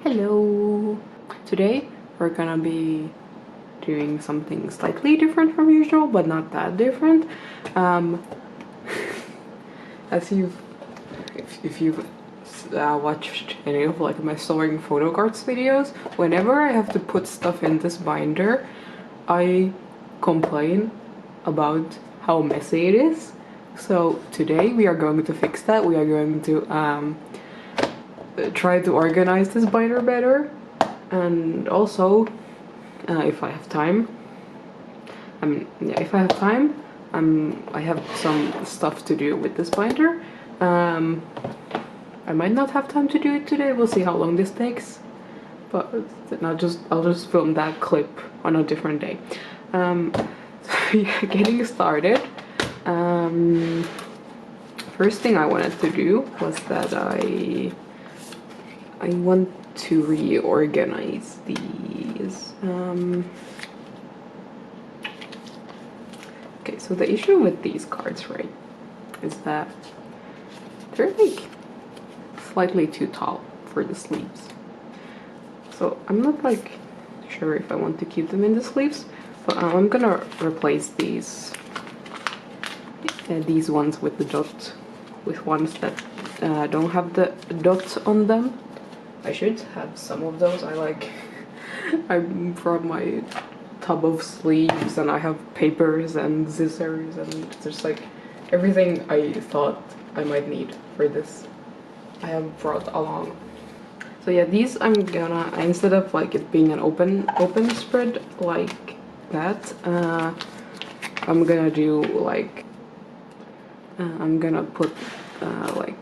Hello! Today we're gonna be doing something slightly different from usual, but not that different. As if you've watched any of like my storing photo cards videos, whenever I have to put stuff in this binder, I complain about how messy it is. So today we are going to fix that. We are going to try to organize this binder better, and also if I have time, I have some stuff to do with this binder. I might not have time to do it today. We'll see how long this takes, but I'll just film that clip on a different day. So yeah, getting started. First thing I wanted to do was that I want to reorganize these. Okay, so the issue with these cards, right, is that they're like slightly too tall for the sleeves. So I'm not like sure if I want to keep them in the sleeves, but I'm gonna replace these ones with the dot, with ones that don't have the dots on them. I should have some of those. I'm from my tub of sleeves, and I have papers and scissors and just like everything I thought I might need for this I have brought along. So yeah, these I'm gonna, instead of like it being an open spread like that, I'm gonna do like I'm gonna put like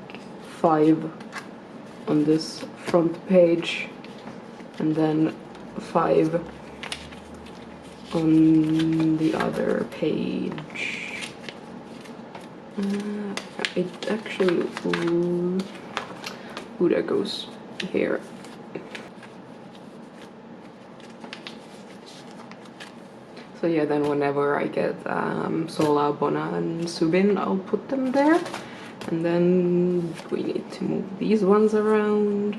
5 on this front page, and then 5 on the other page. It actually, ooh, that goes here. So yeah, then whenever I get Sola, Bona, and Subin, I'll put them there. And then we need to move these ones around.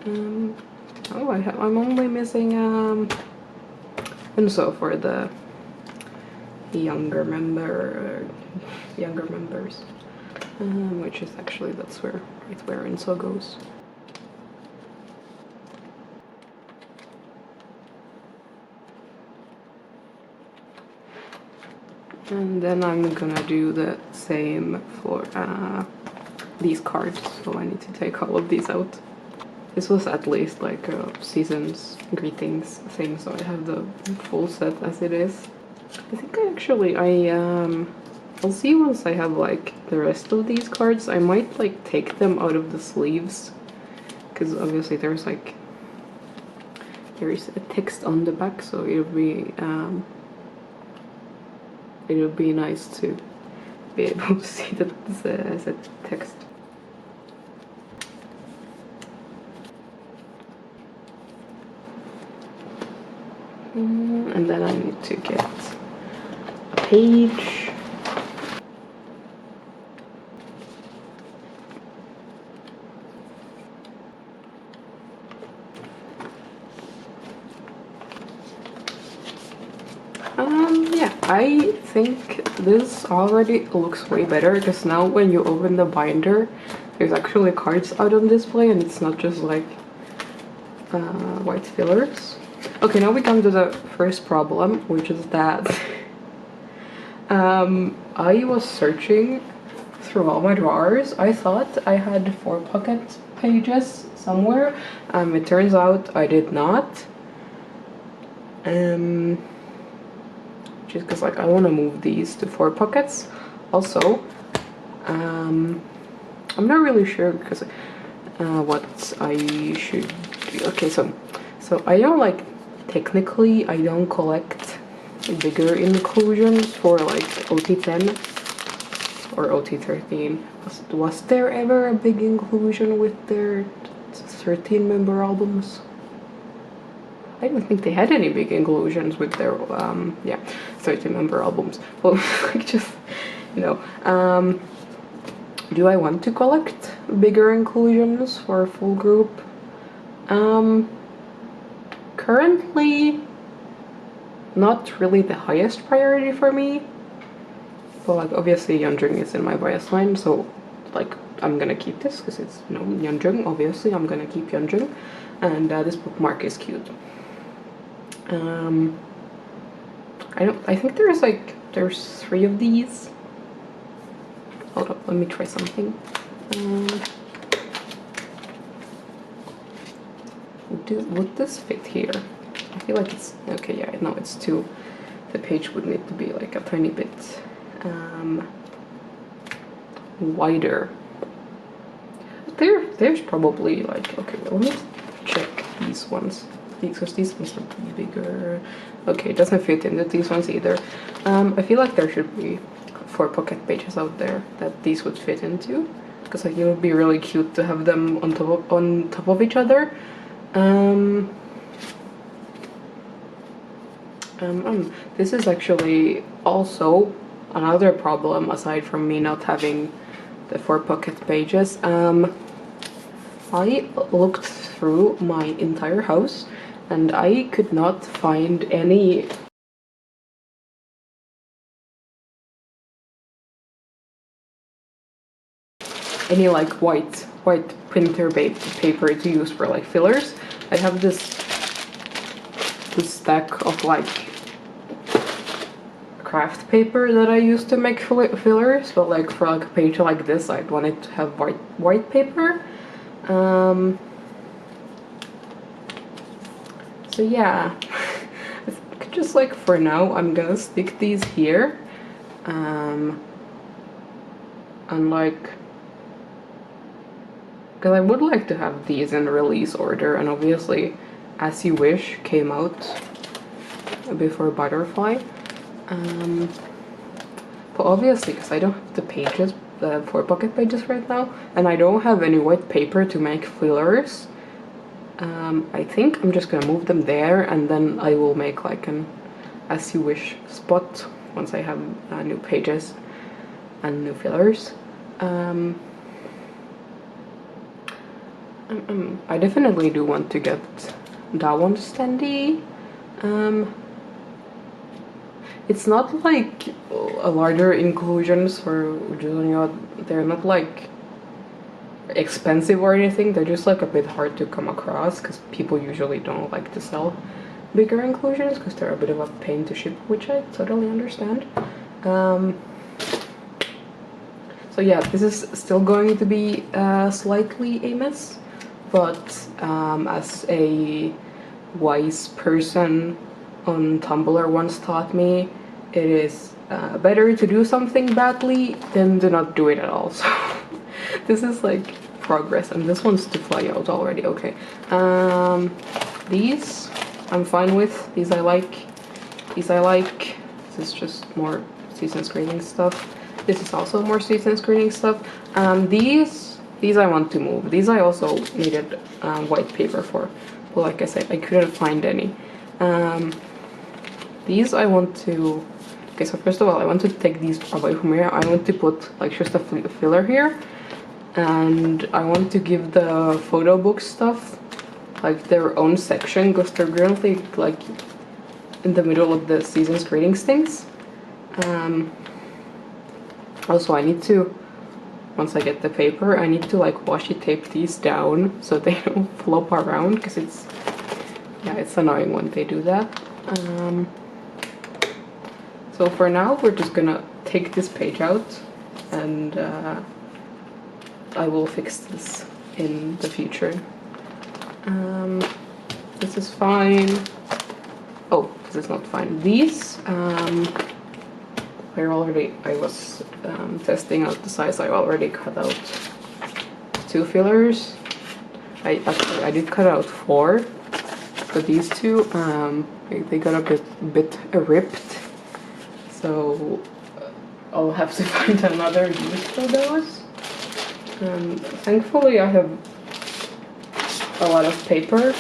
Oh, I'm only missing Unso for the younger members, which is actually that's right where Unso goes. And then I'm gonna do the same for these cards, so I need to take all of these out. This was at least like a season's greetings thing, so I have the full set as it is. I think I'll see once I have like the rest of these cards. I might like take them out of the sleeves, because obviously there is a text on the back, so it'll be nice to be able to see that as a text. And then I need to get a page. Yeah, I think this already looks way better, because now when you open the binder, there's actually cards out on display, and it's not just like white fillers. Okay, now we come to the first problem, which is that I was searching through all my drawers. I thought I had 4 pocket pages somewhere. It turns out I did not. Just because like I want to move these to 4 pockets. Also, I'm not really sure because what I should do. Okay, so I don't like, technically I don't collect bigger inclusions for like OT10 or OT13. Was there ever a big inclusion with their 13 member albums? I don't think they had any big inclusions with their 13 member albums. Well, like just, you know, do I want to collect bigger inclusions for a full group. Currently not really the highest priority for me, but like obviously Yeonjung is in my bias line, so like I'm gonna keep this because it's, you know, Yeonjung. Obviously I'm gonna keep Yeonjung, and this bookmark is cute. I think there's 3 of these. Hold up, let me try something. Would this fit here? I feel like it's okay. Yeah, no, it's 2. The page would need to be like a tiny bit wider. There's probably like, okay, well, let me check these ones, because these ones are bigger. Okay, it doesn't fit into these ones either. I feel like there should be 4 pocket pages out there that these would fit into, because like it would be really cute to have them on top of each other. This is actually also another problem aside from me not having the 4 pocket pages. I looked through my entire house and I could not find any like white printer paper to use for like fillers. I have this stack of like craft paper that I use to make fillers, but like for like a page like this I'd want it to have white paper. So yeah, I think just like for now I'm gonna stick these here, and like, because I would like to have these in release order, and obviously As You Wish came out before Butterfly. But obviously, because I don't have the pages, the 4 pocket pages right now, and I don't have any white paper to make fillers, I think I'm just gonna move them there, and then I will make like an As You Wish spot once I have new pages and new fillers. I definitely do want to get that one standy. It's not like a larger inclusions for Julia. They're not like expensive or anything. They're just like a bit hard to come across because people usually don't like to sell bigger inclusions because they're a bit of a pain to ship, which I totally understand. So yeah, this is still going to be slightly a mess, but as a wise person on Tumblr once taught me, it is better to do something badly than to not do it at all. So this is like progress, and this one's to fly out already. Okay, these I'm fine with. These I like. These I like. This is just more season screening stuff. This is also more season screening stuff. These I want to move. These I also needed white paper for, but like I said, I couldn't find any. These I want to, okay, so first of all I want to take these away from here. I want to put like just a filler here, and I want to give the photo book stuff like their own section because they're currently like in the middle of the season's greetings things. Also I need to, once I get the paper, I need to like washi tape these down so they don't flop around, because it's, yeah, it's annoying when they do that. So for now we're just gonna take this page out, and I will fix this in the future. This is fine. Oh, this is not fine. These I was testing out the size. I already cut out 2 fillers. I did cut out 4, but these 2 they got a bit ripped, so I'll have to find another use for those. Thankfully I have a lot of paper,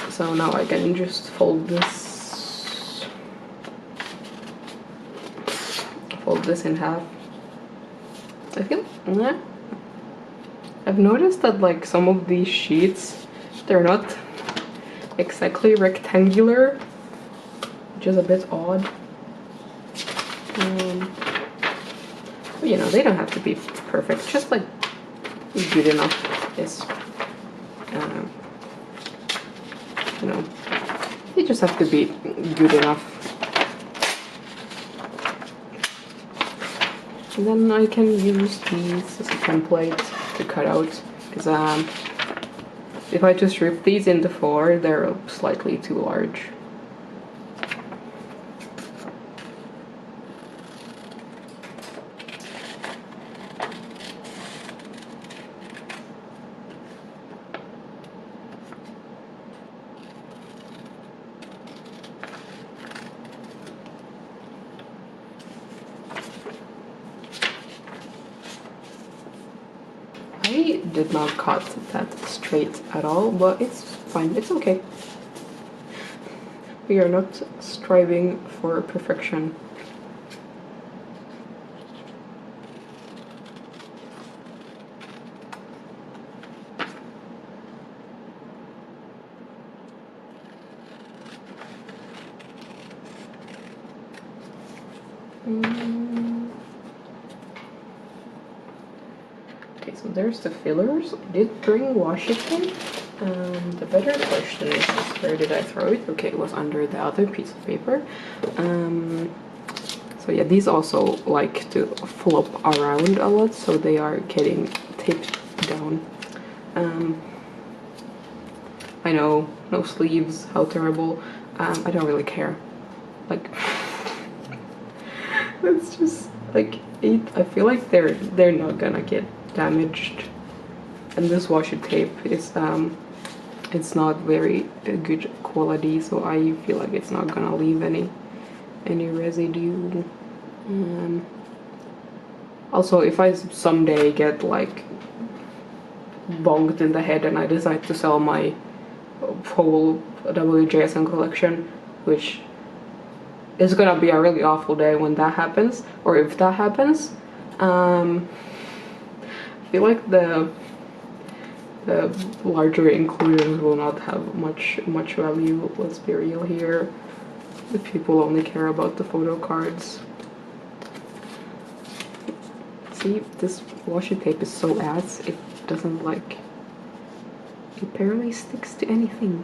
so now I can just fold this in half. I feel, I've noticed that like some of these sheets, they're not exactly rectangular, which is a bit odd. But you know, they don't have to be perfect, just like good enough is, you know, they just have to be good enough. And then I can use these as a template to cut out, because if I just rip these into 4, they're slightly too large. I did not cut that straight at all, but it's fine, it's okay. We are not striving for perfection. Okay, so there's the fillers. I did bring washi tape. The better question is where did I throw it? Okay, it was under the other piece of paper. So yeah, these also like to flop around a lot, so they are getting taped down. I know, no sleeves, how terrible. I don't really care. Like, it's just like I feel like they're not gonna get damaged, and this washi tape is it's not very good quality, so I feel like it's not gonna leave any residue. Also, if I someday get like bonked in the head and I decide to sell my whole WJSN collection, which is gonna be a really awful day when that happens, or if that happens, I feel like the larger inclusions will not have much value. Let's be real here. The people only care about the photo cards. See, this washi tape is so ass, it doesn't like, it barely sticks to anything.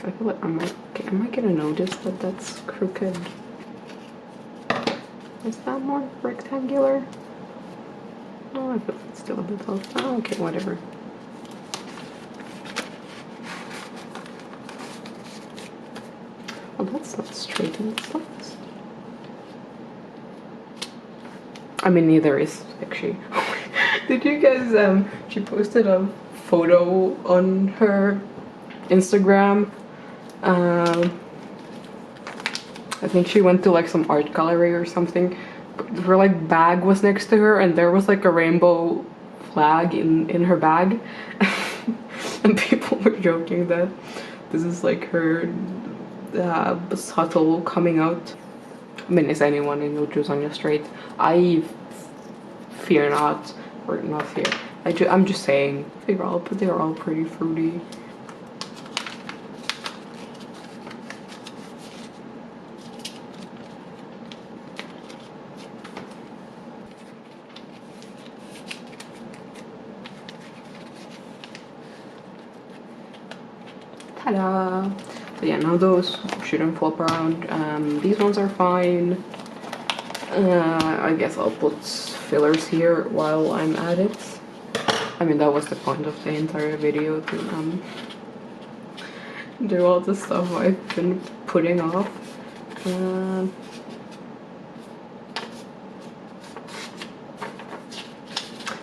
I feel like am I gonna notice that that's crooked? Is that more rectangular? Oh, I feel like it's still a bit off. Oh, okay, whatever. Well, that's not straight in the slides. I mean, neither is actually. Did you guys, she posted a photo on her Instagram. I think she went to like some art gallery or something. Her like bag was next to her, and there was like a rainbow flag in her bag. And people were joking that this is like her subtle coming out. I mean, is anyone in Uju's on your straight? I fear not, or not fear. I'm just saying they're all pretty fruity. Ta-da! So yeah, now those shouldn't flop around. These ones are fine. I guess I'll put fillers here while I'm at it. I mean, that was the point of the entire video, to do all the stuff I've been putting off. I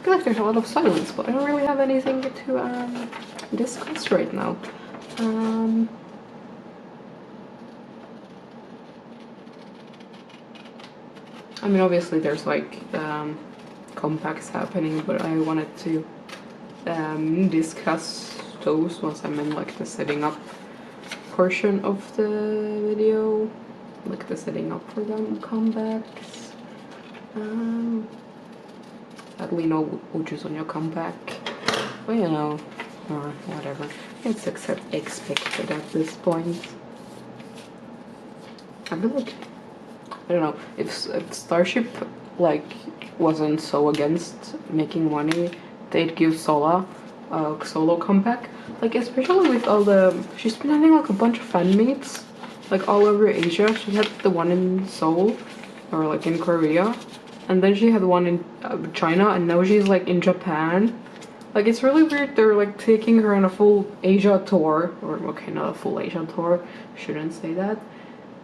feel like there's a lot of silence, but I don't really have anything to discuss right now. I mean, obviously there's like compacts happening, but I wanted to discuss those once I'm in like the setting up portion of the video, like the setting up for them comebacks. Sadly no Ujus on your comeback, but you know, or whatever. It's expected at this point. I feel like, I don't know, if Starship like wasn't so against making money, they'd give Sola a solo comeback. Like especially with all the, she's been having like a bunch of fan meets like all over Asia. She had the one in Seoul or like in Korea, and then she had one in China, and now she's like in Japan. Like it's really weird, they're like taking her on a full Asia tour, or okay, not a full Asia tour, shouldn't say that,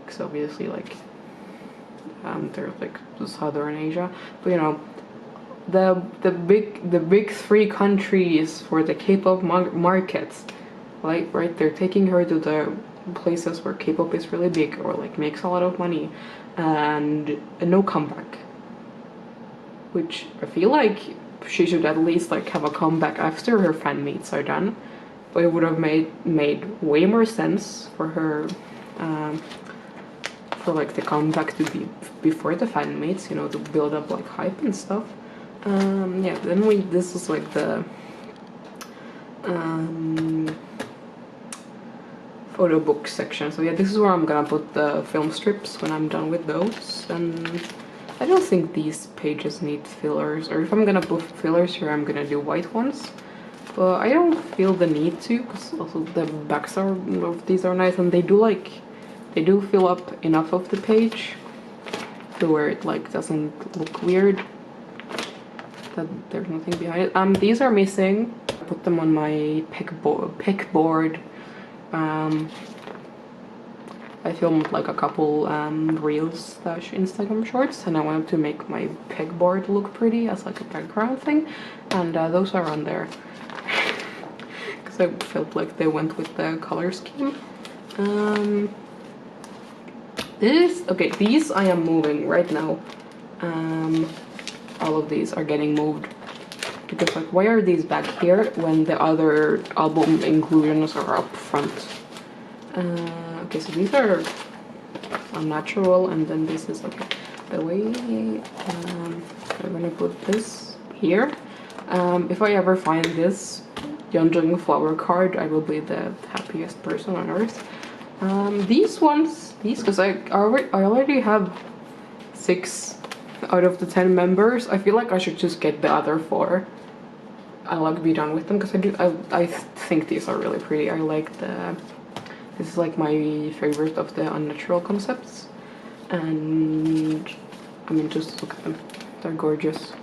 because obviously like they're like Southern Asia, but you know, the big three countries for the K-pop markets, like right, they're taking her to the places where K-pop is really big or like makes a lot of money, and no comeback, which I feel like she should at least like have a comeback after her fan meets are done. But it would have made way more sense for her for like the comeback to be before the fan meets, you know, to build up like hype and stuff. Yeah, then this is like the photo book section. So yeah, this is where I'm gonna put the film strips when I'm done with those. And I don't think these pages need fillers, or if I'm gonna put fillers here, I'm gonna do white ones. But I don't feel the need to, because also the backs of these are nice, and they do fill up enough of the page to where it like doesn't look weird that there's nothing behind it. These are missing. I put them on my pegboard. I filmed like a couple reels / Instagram shorts, and I wanted to make my pegboard look pretty as like a background thing, and those are on there because I felt like they went with the color scheme. These I am moving right now. All of these are getting moved because like, why are these back here when the other album inclusions are up front? Okay, so these are unnatural, and then this is okay. The way I'm gonna put this here. If I ever find this Yeonjung flower card, I will be the happiest person on earth. These because I already have 6 out of the 10 members. I feel like I should just get the other 4 and like be done with them, because I think these are really pretty. I like this is like my favorite of the unnatural concepts, and I mean, just look at them, they're gorgeous.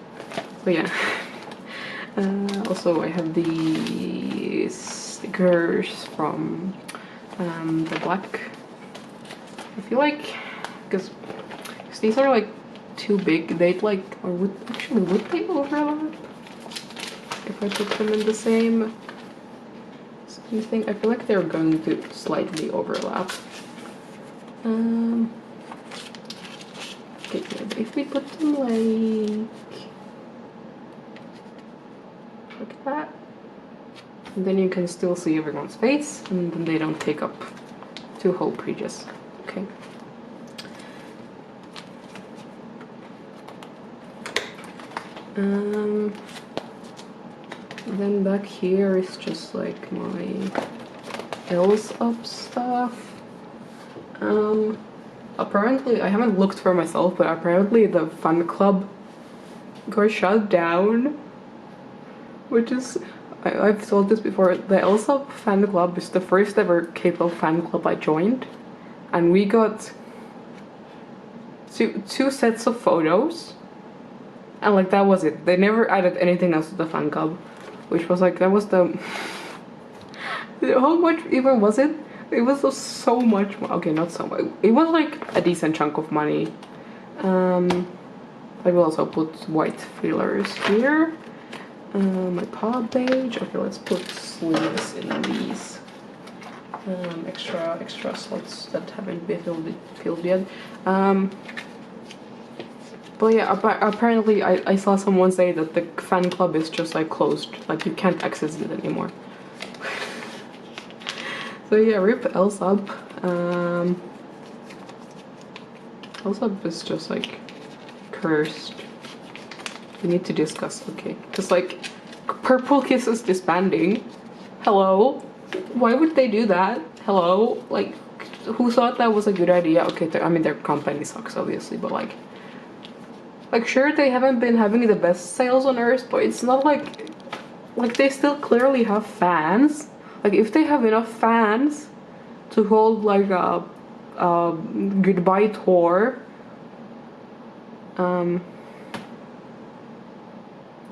But yeah. Also I have these stickers from the black. I feel like because these are like too big, they'd like, or would they overlap if I put them in the same thing? I feel like they're going to slightly overlap. Okay, if we put them like that, and then you can still see everyone's face, and then they don't take up 2 whole pages. Okay. Then back here is just like my else up stuff. Apparently, I haven't looked for myself, but apparently the fan club got shut down, which is, I've told this before, the Elsa fan club is the first ever K-pop fan club I joined, and we got two sets of photos, and like that was it. They never added anything else to the fan club, which was like, that was the how much even was it? It was so much, okay, not so much, it was like a decent chunk of money. I will also put white fillers here. My paw page. Okay, let's put sleeves in these extra slots that haven't been filled yet. But yeah, apparently I saw someone say that the fan club is just like closed, like you can't access it anymore. So yeah, rip Elsap. Elsap is just like cursed. We need to discuss, okay? Because like Purple Kiss is disbanding. Hello? Why would they do that? Hello? Like, who thought that was a good idea? Okay, I mean their company sucks obviously, but like sure they haven't been having the best sales on Earth, but it's not like they still clearly have fans. Like if they have enough fans to hold like a goodbye tour.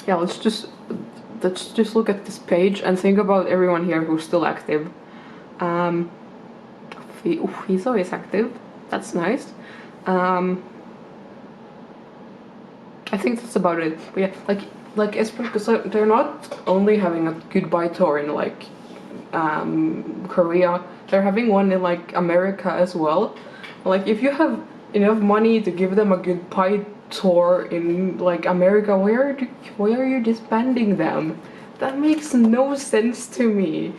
Yeah, let's just look at this page and think about everyone here who's still active. He's always active. That's nice. I think that's about it. But yeah, like aespaa, because they're not only having a goodbye tour in like Korea, they're having one in like America as well. Like if you have enough money to give them a goodbye tour in like America, why are you disbanding them? That makes no sense to me.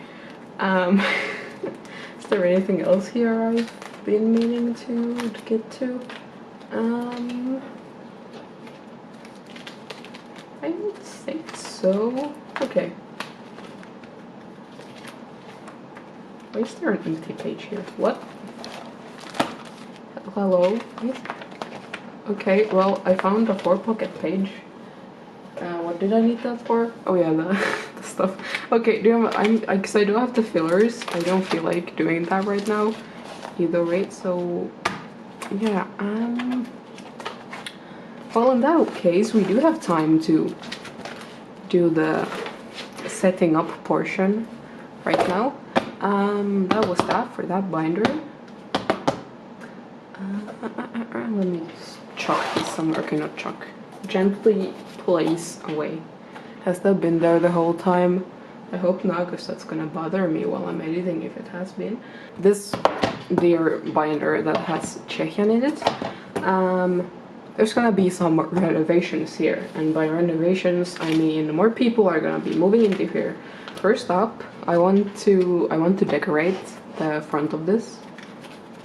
Is there anything else here I've been meaning to get to? I don't think so. Okay. Why is there an empty page here? What? Hello? Okay, well, I found a 4-pocket page. What did I need that for? Oh yeah, the stuff. Okay, because I don't have the fillers. I don't feel like doing that right now either, right? So yeah, well, in that case, we do have time to do the setting up portion right now. That was that for that binder. Let me just chuck this somewhere. Okay, not chuck. Gently place away. Has that been there the whole time? I hope not, because that's gonna bother me while I'm editing if it has been. This dear binder that has Czechian in it. There's gonna be some renovations here, and by renovations I mean more people are gonna be moving into here. First up, I want to decorate the front of this,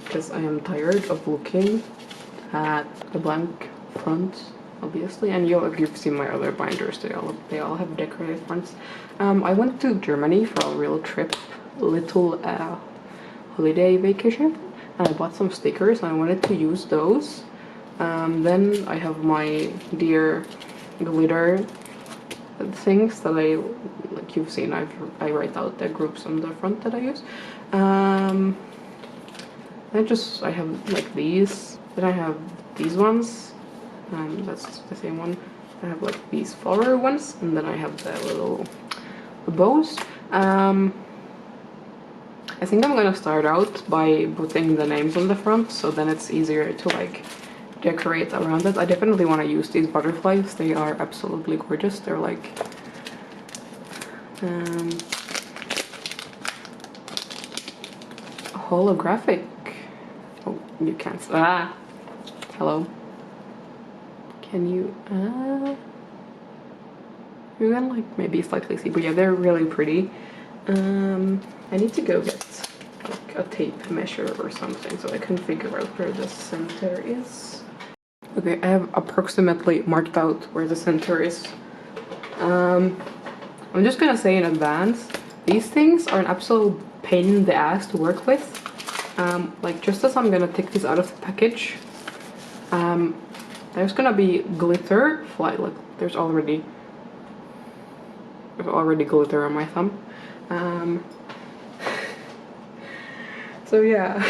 because I am tired of looking at the blank front, obviously, and you've seen my other binders, they all have decorated fronts. I went to Germany for a real trip, little holiday vacation, and I bought some stickers and I wanted to use those. Then I have my dear glitter things that like you've seen, I write out the groups on the front that I use. I have like these, then I have these ones, that's the same one. I have like these flower ones, and then I have the little bows. I think I'm gonna start out by putting the names on the front, so then it's easier to like decorate around it. I definitely want to use these butterflies. They are absolutely gorgeous. They're like holographic. Oh, you can't. Hello. Can you you can like maybe slightly see, but yeah, they're really pretty. I need to go get like a tape measure or something so I can figure out where the center is. Okay, I have approximately marked out where the center is. I'm just gonna say in advance, these things are an absolute pain in the ass to work with. Like just as I'm gonna take this out of the package, there's gonna be glitter fly. Like there's already glitter on my thumb. So yeah,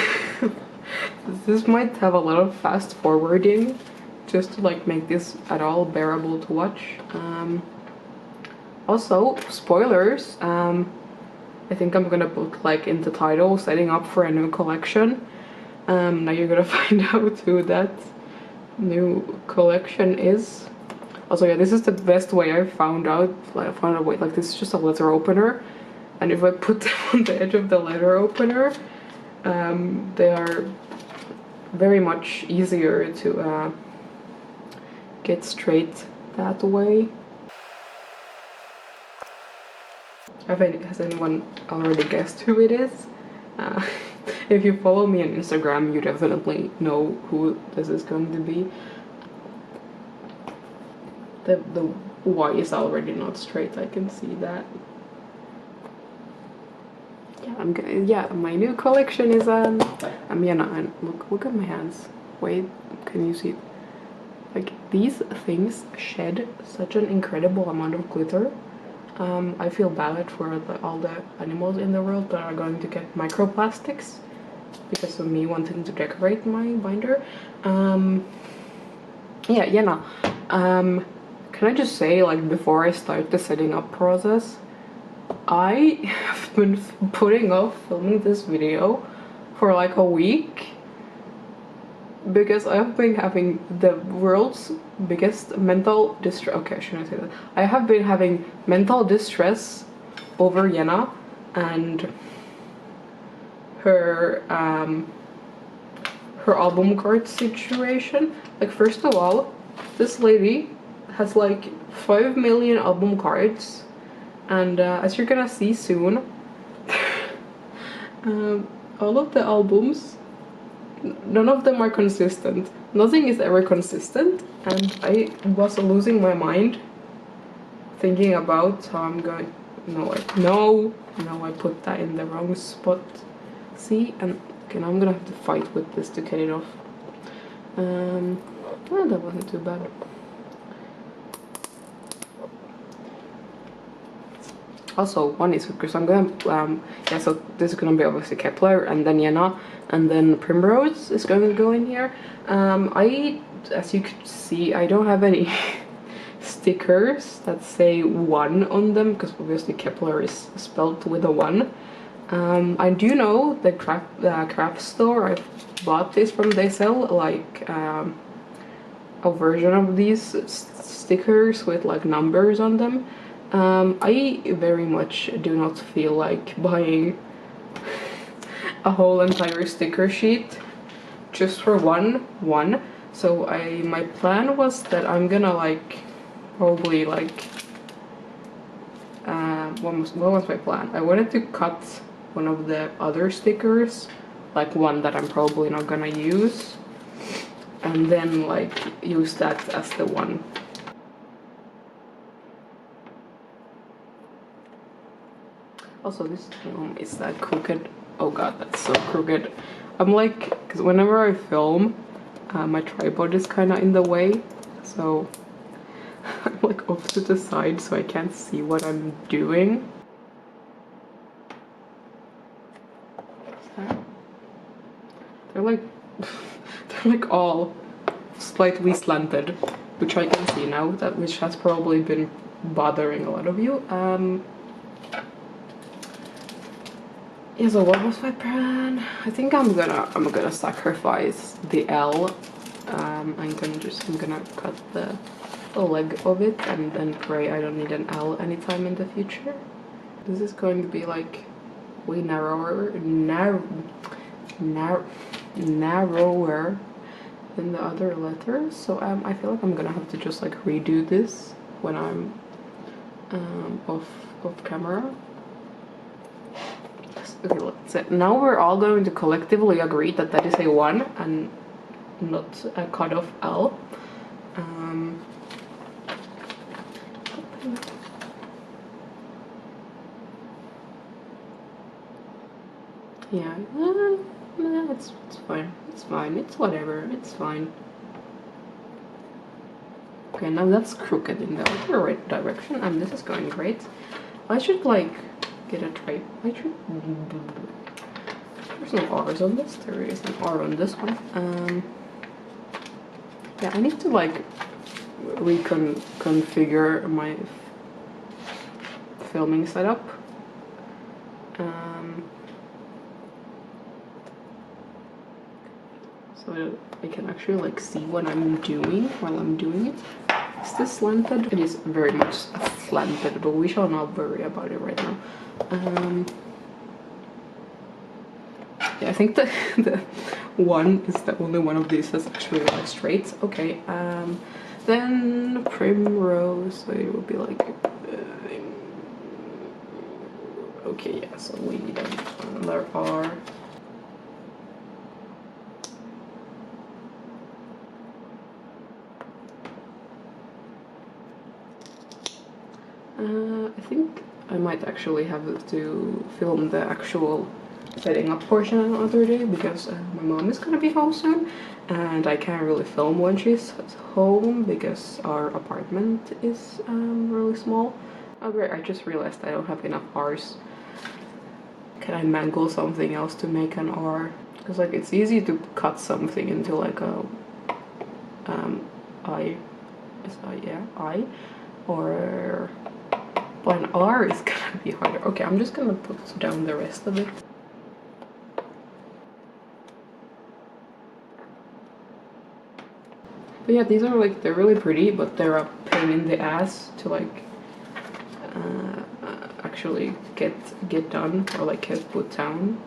this might have a lot of fast forwarding just to like make this at all bearable to watch. Also, spoilers, I think I'm gonna put like in the title, setting up for a new collection. Now you're gonna find out who that new collection is. Also, yeah, this is the best way I've found out. Like, I found a way, like this is just a letter opener, and if I put them on the edge of the letter opener, they are very much easier to get straight that way. Has anyone already guessed who it is? Uh, if you follow me on Instagram, you definitely know who this is going to be. The Y is already not straight, I can see that. Yeah, yeah, my new collection is yena, and look at my hands. Wait, can you see? Like, these things shed such an incredible amount of glitter. I feel bad for all the animals in the world that are going to get microplastics because of me wanting to decorate my binder. Yeah, yena. Can I just say, like, before I start the setting up process, I have been putting off filming this video for like a week because I've been having the world's biggest mental distress. Okay, shouldn't I say that? I have been having mental distress over yena and her her album card situation. Like, first of all, this lady has like 5 million album cards, and as you're gonna see soon, all of the albums, none of them are consistent. Nothing is ever consistent, and I was losing my mind thinking about how I'm going. No, I put that in the wrong spot. See, and okay, now I'm gonna have to fight with this to get it off. Well, that wasn't too bad. Also, one is because I'm gonna yeah, so this is gonna be obviously Kepler, and then yena, and then Primrose is going to go in here. As you could see, I don't have any stickers that say 1 on them because obviously Kepler is spelled with a 1. I do know the craft store. I bought this from. They sell like a version of these stickers with like numbers on them. I very much do not feel like buying a whole entire sticker sheet just for one. So my plan was that I'm gonna like probably like what was my plan? I wanted to cut one of the other stickers, like one that I'm probably not gonna use, and then like use that as the one. Also, this film is that crooked. Oh god, that's so crooked. I'm like, because whenever I film, my tripod is kind of in the way, so I'm like off to the side so I can't see what I'm doing. They're like they're like all slightly slanted, which I can see now, which has probably been bothering a lot of you. Yeah, so what was my plan? I think I'm gonna sacrifice the L. I'm gonna cut the leg of it and then pray I don't need an L anytime in the future. This is going to be like way narrower than the other letters, so I feel like I'm gonna have to just like redo this when I'm off camera. Okay, let's see. Now we're all going to collectively agree that that is a 1 and not a cut-off L. Yeah, it's fine. It's fine. It's whatever. It's fine. Okay, now that's crooked in the other right direction, and this is going great. I should like get a tray. There's no R's on this. There is an R on this one. Yeah, I need to like reconfigure my filming setup. So that I can actually like see what I'm doing while I'm doing it. Is this slanted? It is very much slanted, but we shall not worry about it right now. Yeah, I think the 1 is the only one of these that's actually like straight. Okay, then Primrose, so it will be like Okay, yeah, so we need another R. I think I might actually have to film the actual setting up portion another day because my mom is gonna be home soon and I can't really film when she's home because our apartment is really small. Oh great, I just realized I don't have enough R's. Can I mangle something else to make an R? Because like it's easy to cut something into like a I, yeah, I, or but an R is gonna be harder. Okay, I'm just gonna put down the rest of it. But yeah, these are like, they're really pretty, but they're a pain in the ass to like actually get done or like get put down.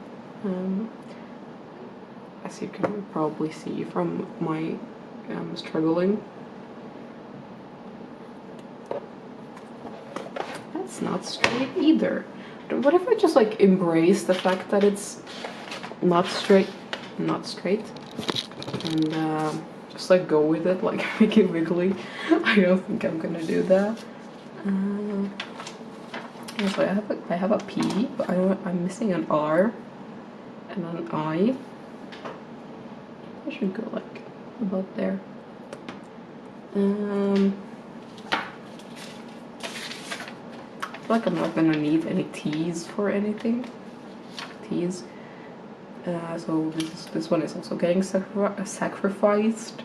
As you can probably see from my struggling. That's not straight either. What if I just like embrace the fact that it's not straight, and just like go with it, like make it wiggly? I don't think I'm gonna do that. Yeah, so I have a P, but I'm missing an R and an I. I should go like about there. I feel like I'm not gonna need any T's for anything. T's. So this one is also getting sacrificed.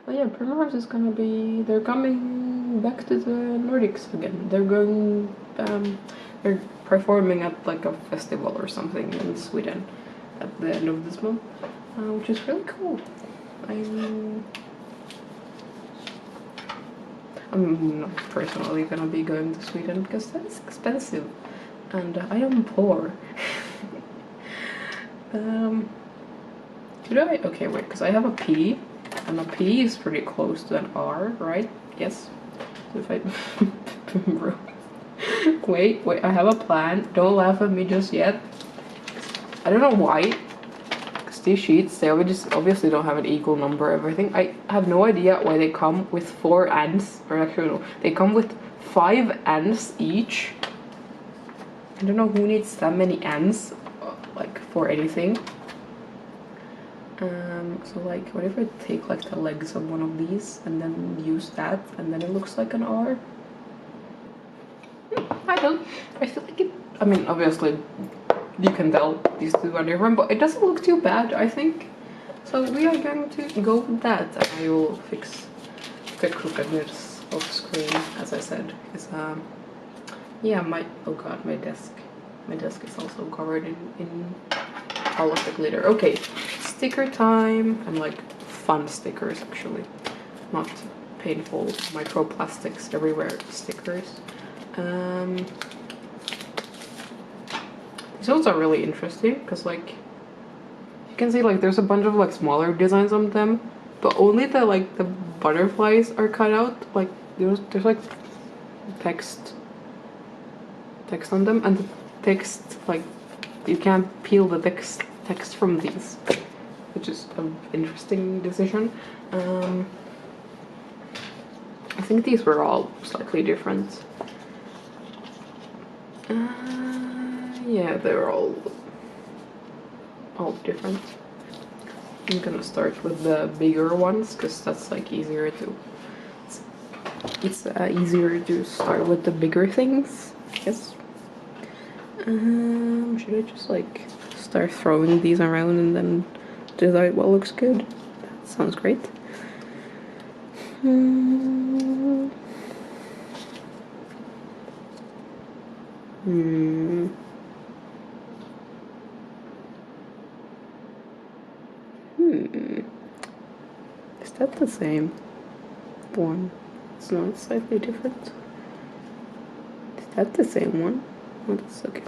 Oh yeah, Primrose is gonna be. They're coming back to the Nordics again. They're performing at like a festival or something in Sweden at the end of this month, which is really cool. I'm not personally gonna be going to Sweden because that is expensive, and I am poor. Should I? Okay, wait, because I have a P. And a P is pretty close to an R, right? Yes. So if I wait, I have a plan. Don't laugh at me just yet. I don't know why. Because these sheets, they obviously don't have an equal number of everything. I have no idea why they come with 4 ends. Or actually, no. They come with 5 ends each. I don't know who needs that many ends, like, for anything. So like, what if I take like the legs of one of these and then use that, and then it looks like an R? I feel like it, I mean, obviously you can tell these two are different, but it doesn't look too bad, I think. So we are going to go with that, and I will fix the crookedness off screen, as I said, because yeah, oh god, my desk is also covered in all of the glitter. Okay, sticker time, and like fun stickers actually, not painful microplastics everywhere stickers. These ones are really interesting because like you can see like there's a bunch of like smaller designs on them, but only the like the butterflies are cut out. Like there's like text on them, and the text, like you can't peel the text from these, which is an interesting decision. I think these were all slightly different. Yeah, they're all different. I'm gonna start with the bigger ones because that's like easier to. It's easier to start with the bigger things. Yes. Should I just like start throwing these around and then decide what looks good? That sounds great. Is that the same one? It's not, slightly different. Is that the same one? Oh, that's okay.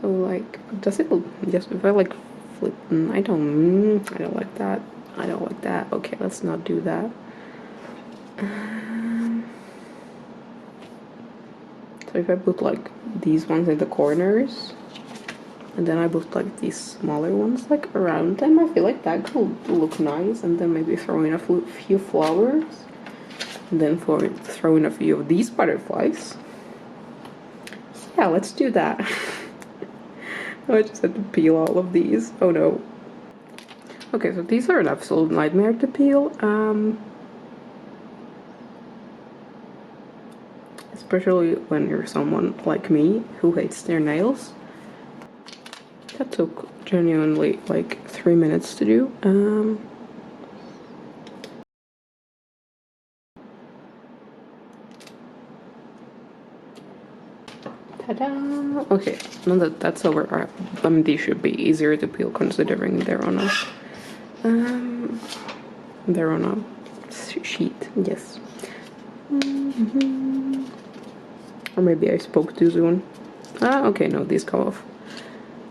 So like, does it, just if I like flip. I don't like that. I don't like that. Okay, let's not do that. So if I put like these ones in the corners, and then I put like these smaller ones like around them, I feel like that could look nice. And then maybe throw in a few flowers, and then throw in a few of these butterflies. Yeah, let's do that. I just had to peel all of these. Oh no. Okay, so these are an absolute nightmare to peel. Especially when you're someone like me who hates their nails. That took genuinely like 3 minutes to do. Ta-da! Okay, now that that's over, I mean, these should be easier to peel considering they're on a sheet. Yes. Or maybe I spoke too soon. Ah, okay, no, these come off.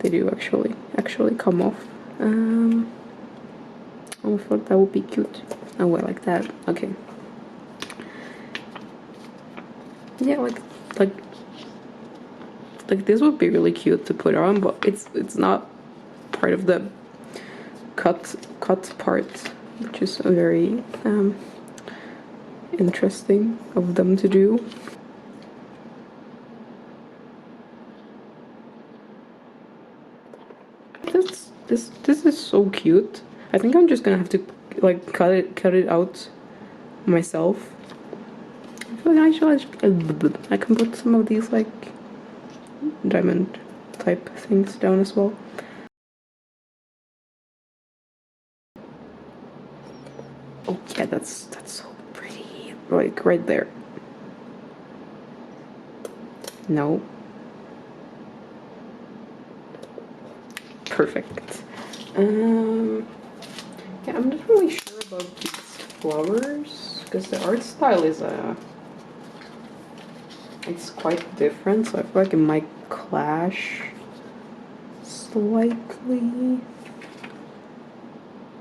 They do actually come off. I thought that would be cute. Oh, I like that. Okay. Yeah, like this would be really cute to put on, but it's not part of the cut part, which is very interesting of them to do. This is so cute. I think I'm just gonna have to like cut it out myself. I feel like I can put some of these like diamond type things down as well. Oh yeah, that's so pretty. Like right there. No. Perfect. Yeah, I'm not really sure about these flowers because the art style is it's quite different, so I feel like it might clash slightly.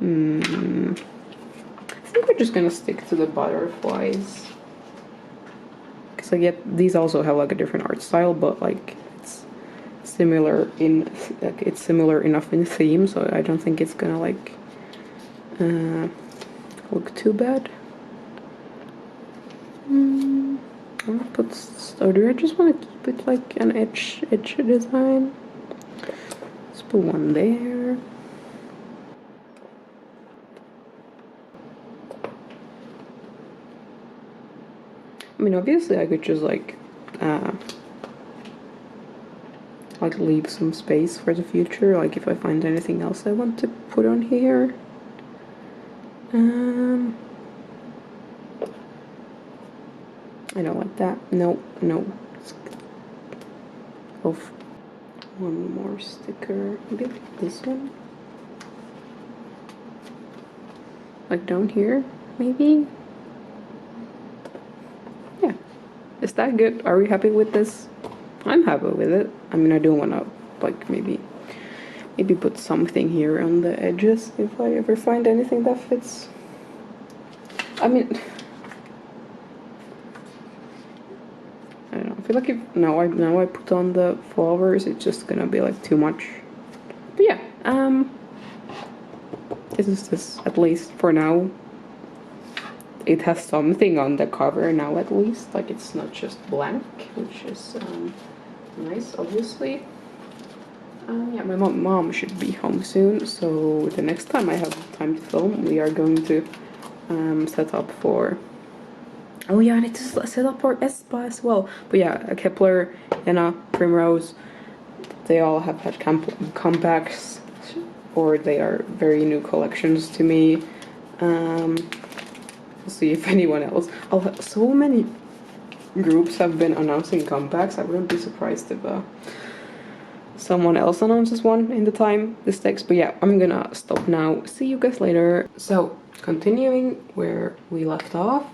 I think we're just gonna stick to the butterflies because like, yeah, these also have like a different art style, but like it's similar enough in theme, so I don't think it's gonna like look too bad. I'm gonna put, so do I just want to keep it like an edge design? Let's put one there. I mean, obviously I could just like leave some space for the future, like if I find anything else I want to put on here. I don't like that. No. Of one more sticker, maybe this one, like down here, maybe. Yeah, is that good? Are we happy with this? I'm happy with it. I mean, I do want to like maybe put something here on the edges if I ever find anything that fits. I mean, I don't know. I feel like if now I put on the flowers, it's just gonna be like too much. But yeah, this is just, at least for now, it has something on the cover now at least. Like it's not just blank, which is nice, obviously. Yeah, my mom should be home soon, so the next time I have time to film, we are going to set up for. Oh yeah, I need to set up for aespaa as well. But yeah, a Kepler, yena, primrose, they all have had compacts, or they are very new collections to me. We'll see if anyone else. So many groups have been announcing compacts. I wouldn't be surprised if someone else announces one in the time this takes. But yeah, I'm gonna stop now. See you guys later. So continuing where we left off,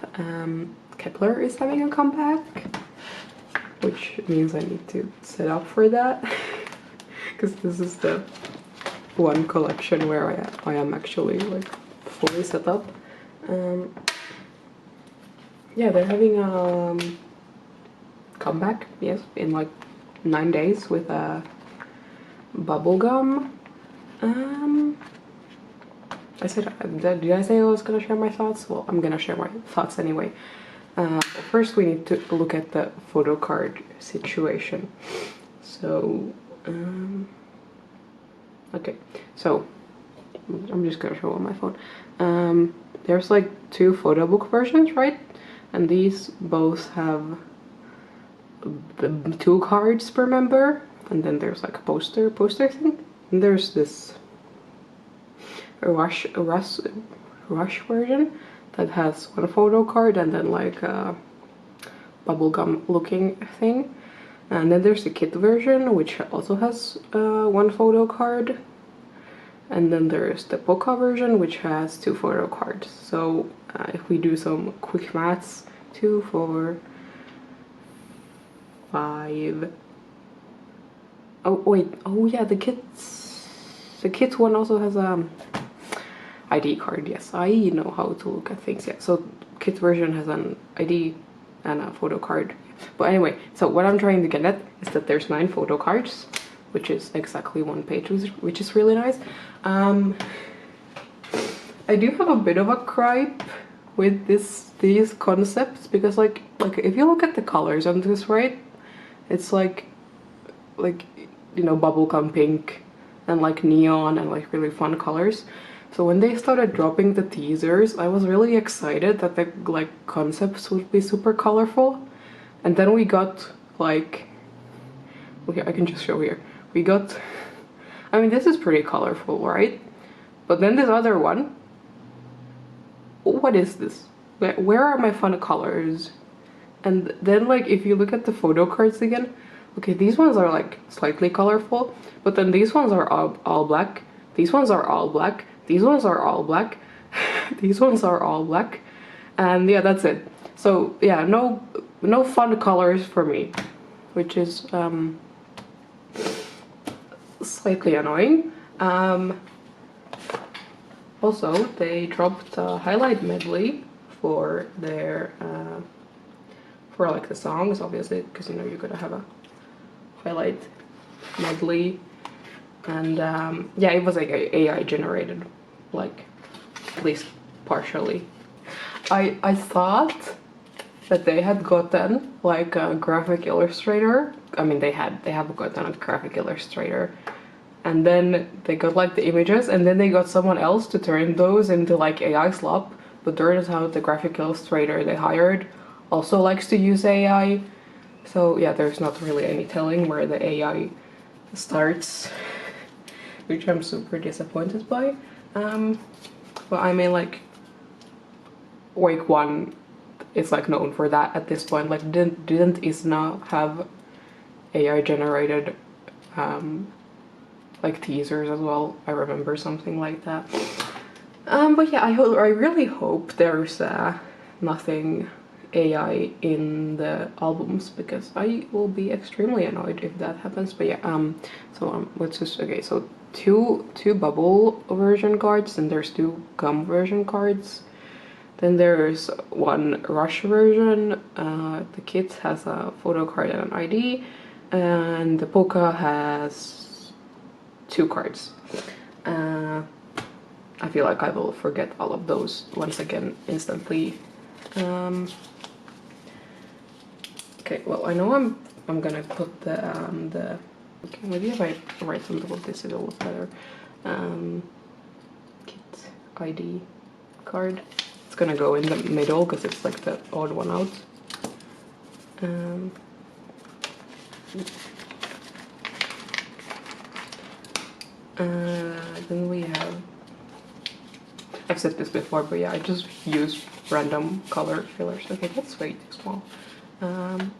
Kepler is having a comeback, which means I need to set up for that because this is the one collection where I am actually like fully set up. Yeah, they're having a comeback, yes, in like 9 days with a bubblegum. Did I say I was gonna share my thoughts? Well, I'm gonna share my thoughts anyway. First we need to look at the photo card situation. So, okay, so I'm just gonna show on my phone. There's like 2 photo book versions, right? And these both have the 2 cards per member, and then there's like a poster thing, and there's this rush version that has 1 photo card and then like a bubblegum looking thing, and then there's the kit version which also has 1 photo card, and then there's the Poca version which has 2 photo cards. So if we do some quick maths, 2, 4, 5. Oh wait, oh yeah, the kit one also has a ID card. Yes, I know how to look at things. Yeah, so kit version has an ID and a photo card. But anyway, so what I'm trying to get at is that there's 9 photo cards, which is exactly 1 page, which is really nice. I do have a bit of a gripe with these concepts, because like if you look at the colors on this, right, it's like you know, bubblegum pink and like neon and like really fun colors. So when they started dropping the teasers, I was really excited that the like concepts would be super colorful, and then we got like, okay, I can just show here. We got, I mean, this is pretty colorful, right? But then this other one, what is this? Where are my fun colors? And then like if you look at the photo cards again, okay, these ones are like slightly colorful, but then these ones are all black, these ones are all black, these ones are all black, these ones are all black, and yeah, that's it. So yeah, no fun colors for me, which is slightly annoying. Also, they dropped a highlight medley for their for like the songs, obviously, because you know you're gonna have a highlight medley, and yeah, it was like AI generated, like at least partially. I thought that they had gotten like a graphic illustrator. I mean, they have gotten a graphic illustrator, and then they got like the images, and then they got someone else to turn those into like AI slop. But turns out the graphic illustrator they hired also likes to use AI. So yeah, there's not really any telling where the AI starts, which I'm super disappointed by. But I mean, like, Wake 1 is like known for that at this point. Like, didn't Isna have AI generated like teasers as well? I remember something like that. But yeah, I really hope there's nothing AI in the albums, because I will be extremely annoyed if that happens. But yeah, so let's just, okay, so two bubble version cards, and there's 2 gum version cards. Then there's 1 rush version. The kit has a photo card and an ID, and the Poca has 2 cards. I feel like I will forget all of those once again instantly. Okay, well, I know I'm gonna put the okay, maybe if I write something about this it'll look better. Kit ID card. It's gonna go in the middle because it's like the odd one out. Then we have, I've said this before, but yeah, I just use random color fillers. Okay, that's way too small.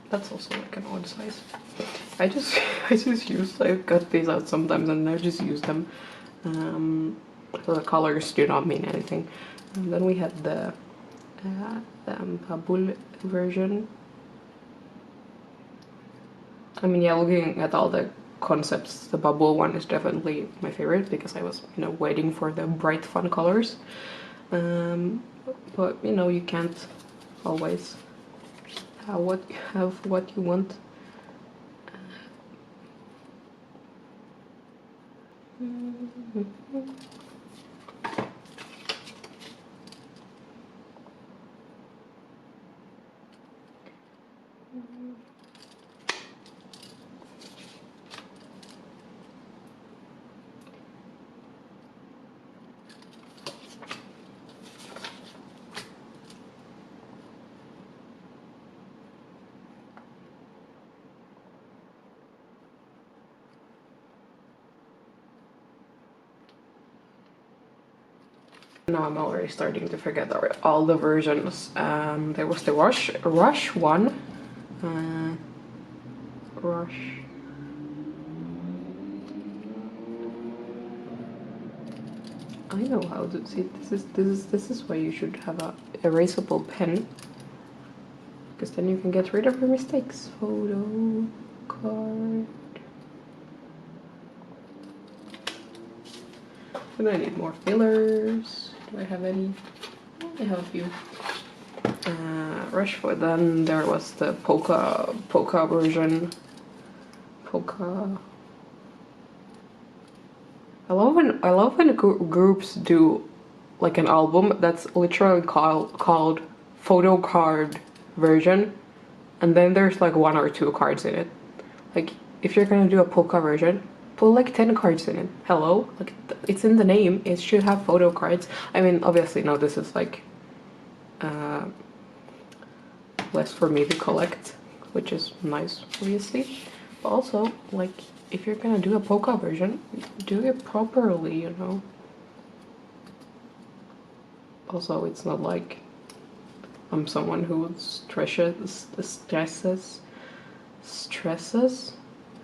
That's also like an odd size. I just use, I cut these out sometimes and I just use them. So the colors do not mean anything. And then we have the bull version. I mean, yeah, looking at all the concepts, the bubble one is definitely my favorite because I was, you know, waiting for the bright fun colors. But you know, you can't always have what you want. Now I'm already starting to forget all the versions. There was the Rush one. Rush. I know how to see. This is why you should have a erasable pen, because then you can get rid of your mistakes. Photo card. And I need more fillers. Do I have any? I have a few. Rush for then there was the polka version. Polka. I love when groups do like an album that's literally called photo card version, and then there's like 1 or 2 cards in it. Like if you're gonna do a polka version, put like 10 cards in it. Hello, like it's in the name. It should have photo cards. I mean, obviously, no, this is like less for me to collect, which is nice, obviously. But also, like, if you're gonna do a polka version, do it properly, you know. Also, it's not like I'm someone who stresses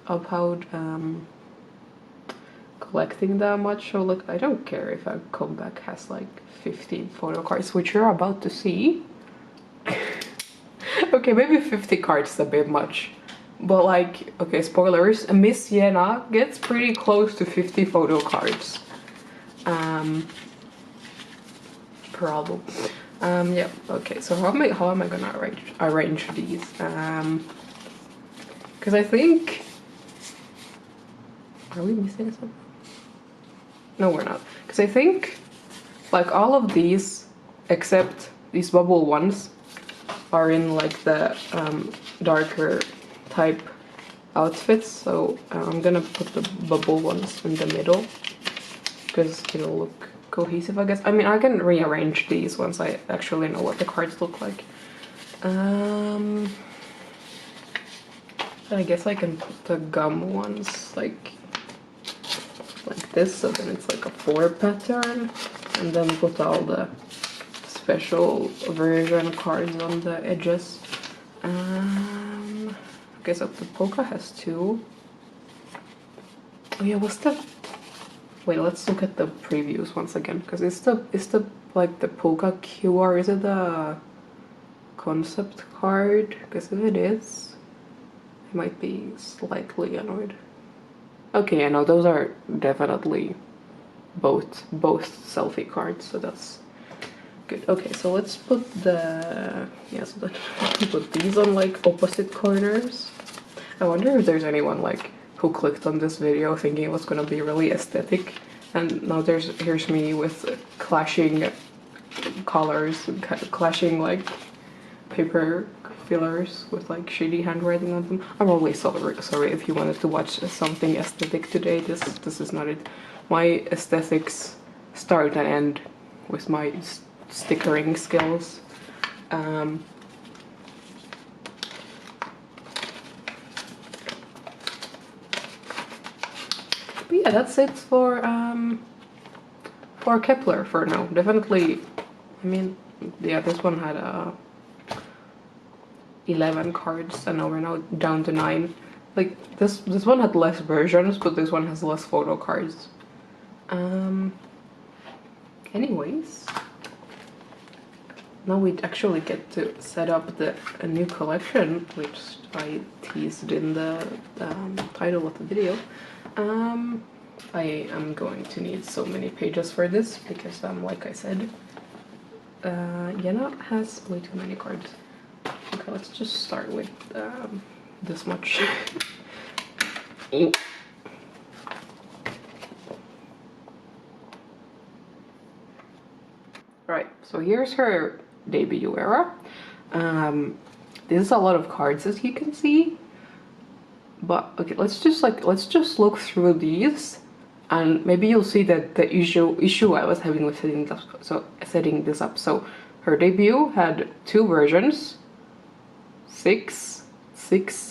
about collecting that much. So like, I don't care if a comeback has like 50 photo cards, which you're about to see. Okay, maybe 50 cards is a bit much, but like, okay, spoilers, Miss Yena gets pretty close to 50 photo cards per album. Yeah, okay, so how am I gonna arrange these? Because I think, are we missing something? No, we're not. Because I think like all of these except these bubble ones are in like the darker type outfits, so I'm gonna put the bubble ones in the middle because it'll look cohesive, I guess. I mean, I can rearrange these once I actually know what the cards look like. I guess I can put the gum ones like this, so then it's like a 4 pattern, and then put all the special version cards on the edges. Okay, so the polka has 2. Oh yeah, what's the... Wait, let's look at the previews once again, because is the like the polka QR, is it the concept card? Because if it is, I might be slightly annoyed. Okay, I know those are definitely both selfie cards, so that's good. Okay, so let's put the so that we put these on like opposite corners. I wonder if there's anyone like who clicked on this video thinking it was gonna be really aesthetic, and now here's me with clashing colors, clashing like paper fillers with like shitty handwriting on them. I'm really sorry if you wanted to watch something aesthetic today. This is not it. My aesthetics start and end with my stickering skills. But yeah, that's it for Kepler for now. Definitely, I mean, yeah, this one had 11 cards, and now we're now down to 9. Like this one had less versions, but this one has less photo cards. Anyways, now we actually get to set up a new collection, which I teased in the title of the video. I am going to need so many pages for this because, like I said, Yena has way too many cards. Okay, let's just start with this much. Right, so here's her debut era. This is a lot of cards, as you can see. But okay, let's just look through these, and maybe you'll see that the issue I was having with setting this up. So her debut had 2 versions, six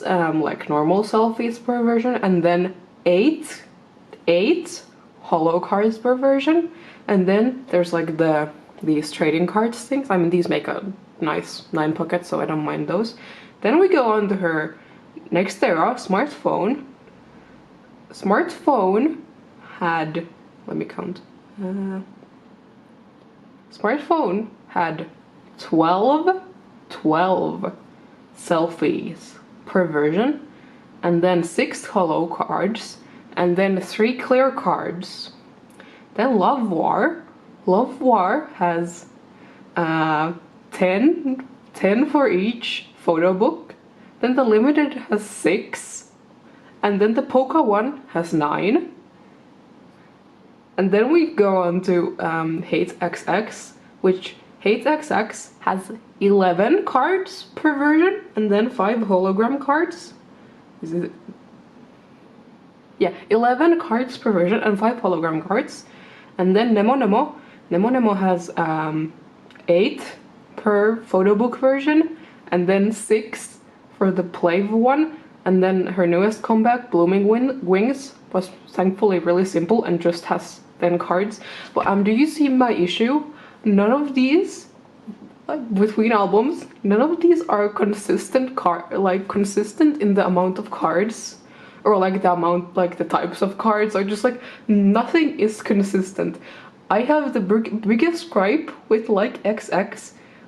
like normal selfies per version, and then eight holo cards per version, and then there's like these trading cards things. I mean, these make a nice 9 pockets, so I don't mind those. Then we go on to her next era, smartphone. Smartphone had, let me count. Smartphone had 12 selfies per version, and then 6 holo cards, and then 3 clear cards. Then Love War has 10 for each photo book. Then the limited has 6, and then the Polka one has 9. And then we go on to Hate XX, which Hate XX has 11 cards per version, and then 5 hologram cards. Is it? Yeah, 11 cards per version and 5 hologram cards. And then Nemo has 8 per photo book version, and then 6 for the Plave one. And then her newest comeback, Blooming Wings, was thankfully really simple and just has 10 cards. But do you see my issue? None of these, like between albums, none of these are consistent consistent in the amount of cards, or like the amount, like the types of cards, or just like nothing is consistent. I have the biggest gripe with like Hate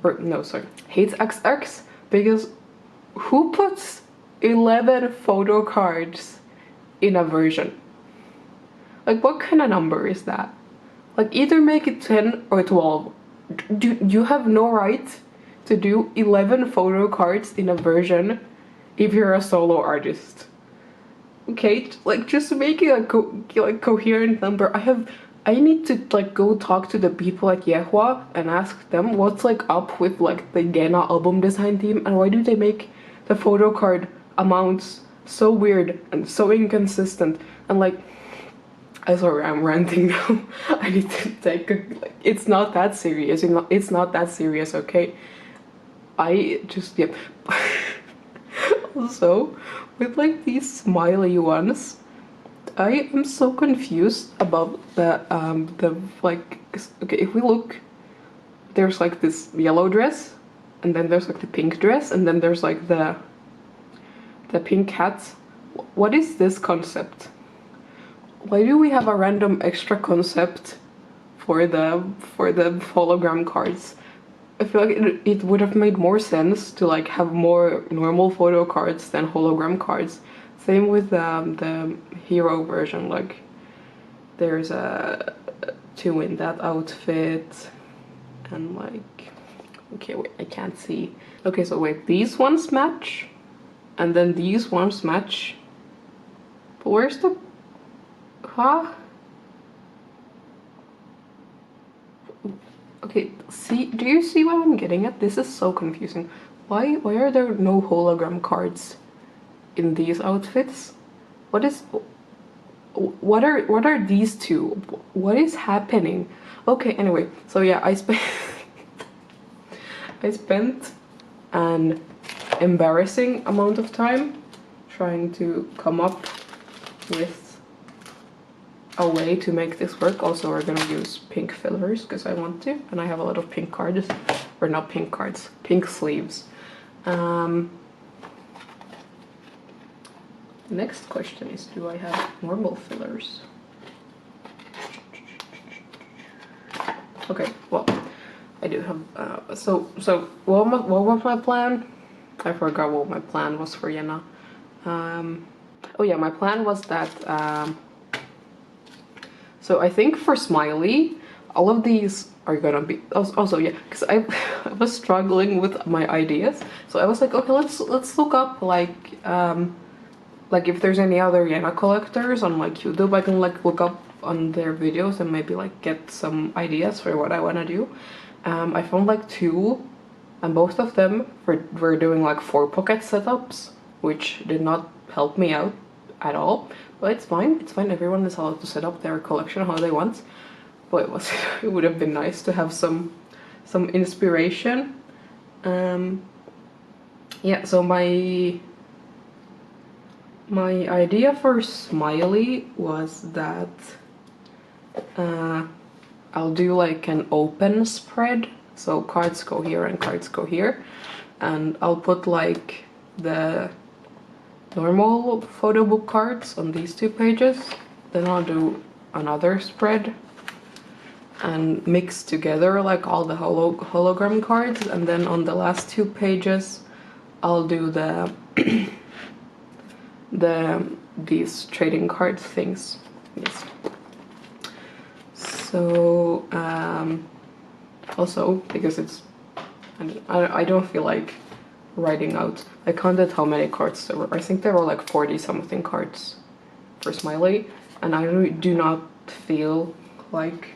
XX, because who puts 11 photo cards in a version? Like, what kind of number is that? Like, either make it 10 or 12. You have no right to do 11 photo cards in a version if you're a solo artist. Okay, like, just make it a coherent number. I need to like go talk to the people at Yehua and ask them what's like up with like the Yena album design team, and why do they make the photo card amounts so weird and so inconsistent. And like, I'm sorry, I'm ranting now. I need to take it's not that serious. It's not that serious, okay? I just, yep. Also, with like these smiley ones, I am so confused about the like, okay, if we look, there's like this yellow dress, and then there's like the pink dress, and then there's like the pink hat. What is this concept? Why do we have a random extra concept for the hologram cards? I feel like it would have made more sense to like have more normal photo cards than hologram cards. Same with the hero version, like there's 2 in that outfit, and like, okay, wait, I can't see. Okay, so wait, these ones match, and then these ones match, but where's the, huh? Okay, see, do you see what I'm getting at? This is so confusing. Why are there no hologram cards in these outfits? What are these two? What is happening? Okay, anyway, so yeah, I spent an embarrassing amount of time trying to come up with a way to make this work. Also, we're gonna use pink fillers because I want to, and I have a lot of pink cards, or not pink cards, pink sleeves. The next question is, do I have normal fillers? Okay, well, I do have, what was my plan? I forgot what my plan was for Yena. Oh yeah, my plan was that, so I think for Smiley, all of these are gonna be, also yeah, because I was struggling with my ideas. So I was like, okay, let's look up like if there's any other Yena collectors on like YouTube. I can like look up on their videos and maybe like get some ideas for what I want to do. I found like 2, and both of them were doing like 4-pocket setups, which did not help me out at all. But it's fine, it's fine. Everyone is allowed to set up their collection how they want. But it would have been nice to have some inspiration. Yeah, so my idea for Smiley was that I'll do like an open spread, so cards go here and cards go here, and I'll put like the normal photo book cards on these 2 pages, then I'll do another spread and mix together like all the hologram cards, and then on the last 2 pages I'll do these trading card things. Yes. So also because it's, I don't feel like writing out. I counted how many cards there were. I think there were like 40 something cards for Smiley, and I really do not feel like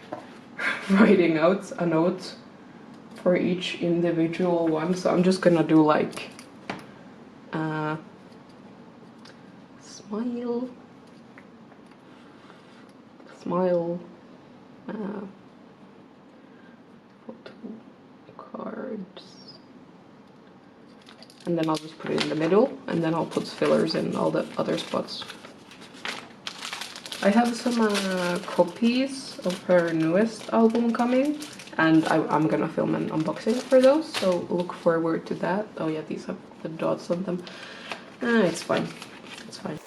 writing out a note for each individual one. So I'm just gonna do like smile photo cards, and then I'll just put it in the middle, and then I'll put fillers in all the other spots. I have some copies of her newest album coming, and I'm gonna film an unboxing for those, so look forward to that. Oh yeah, these have the dots on them. It's fine, it's fine.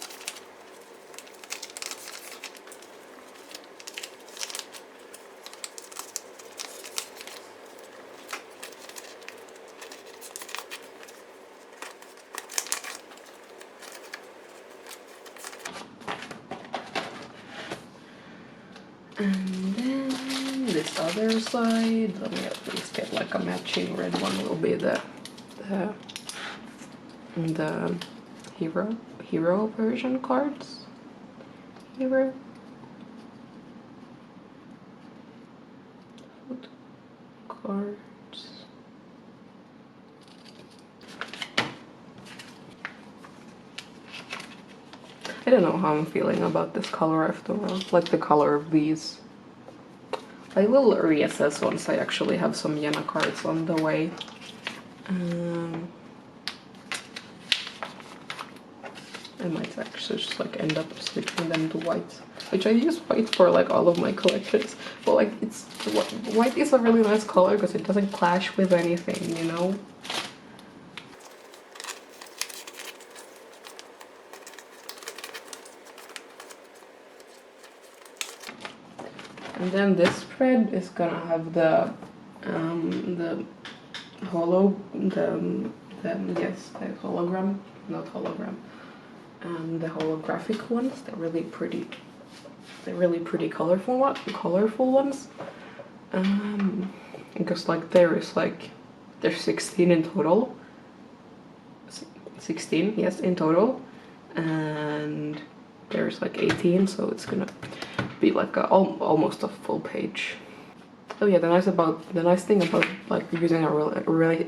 And then this other side, let me at least get like a matching red one, will be the hero version cards. Hero. Cards. I don't know how I'm feeling about this color after all, like the color of these. I will reassess once I actually have some Yena cards on the way. I might actually just like end up switching them to white, which I use white for like all of my collections. But like white is a really nice color because it doesn't clash with anything, you know? And then this spread is gonna have the hologram, not hologram, the holographic ones. They're really pretty. They're really pretty colorful ones. Because like there's 16 in total. 16, yes, in total, and there's like 18, so it's gonna be like almost a full page. Oh yeah, the nice thing about like using a really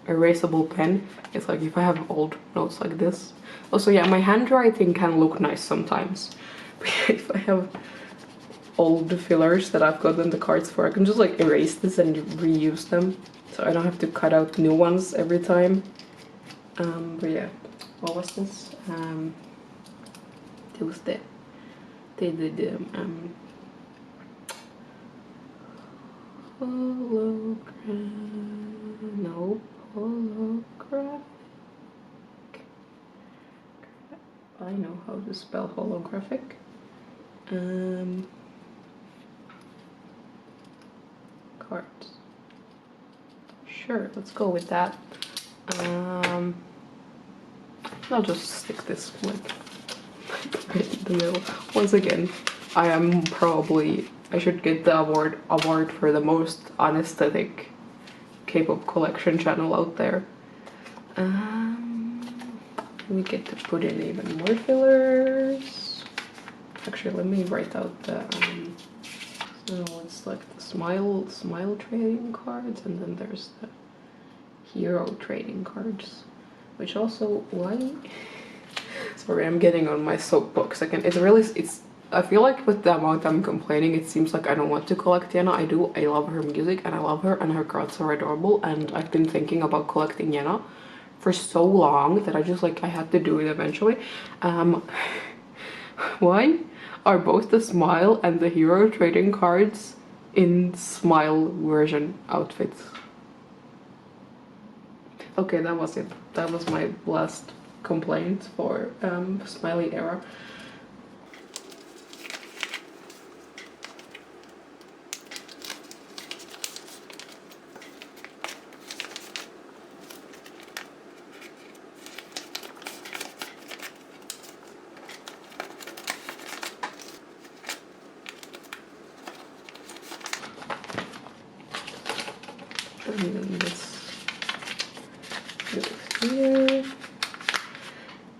erasable pen is like if I have old notes like this. Also yeah, my handwriting can look nice sometimes. But if I have old fillers that I've gotten the cards for, I can just like erase this and reuse them, so I don't have to cut out new ones every time. But yeah, what was this? It was the holographic. I know how to spell holographic. Cards. Sure, let's go with that. I'll just stick this like right in the middle. Once again, I should get the award for the most unaesthetic K-pop collection channel out there. We get to put in even more fillers. Actually, let me write out the so it's like the smile trading cards, and then there's the hero trading cards, which also, why? Sorry, I'm getting on my soapbox again. I feel like with the amount I'm complaining, it seems like I don't want to collect Yena. I love her music and I love her, and her cards are adorable, and I've been thinking about collecting Yena for so long that I had to do it eventually. Why are both the smile and the hero trading cards in smile version outfits? Okay, that was it. That was my last complaint for smiley era. And then this goes here.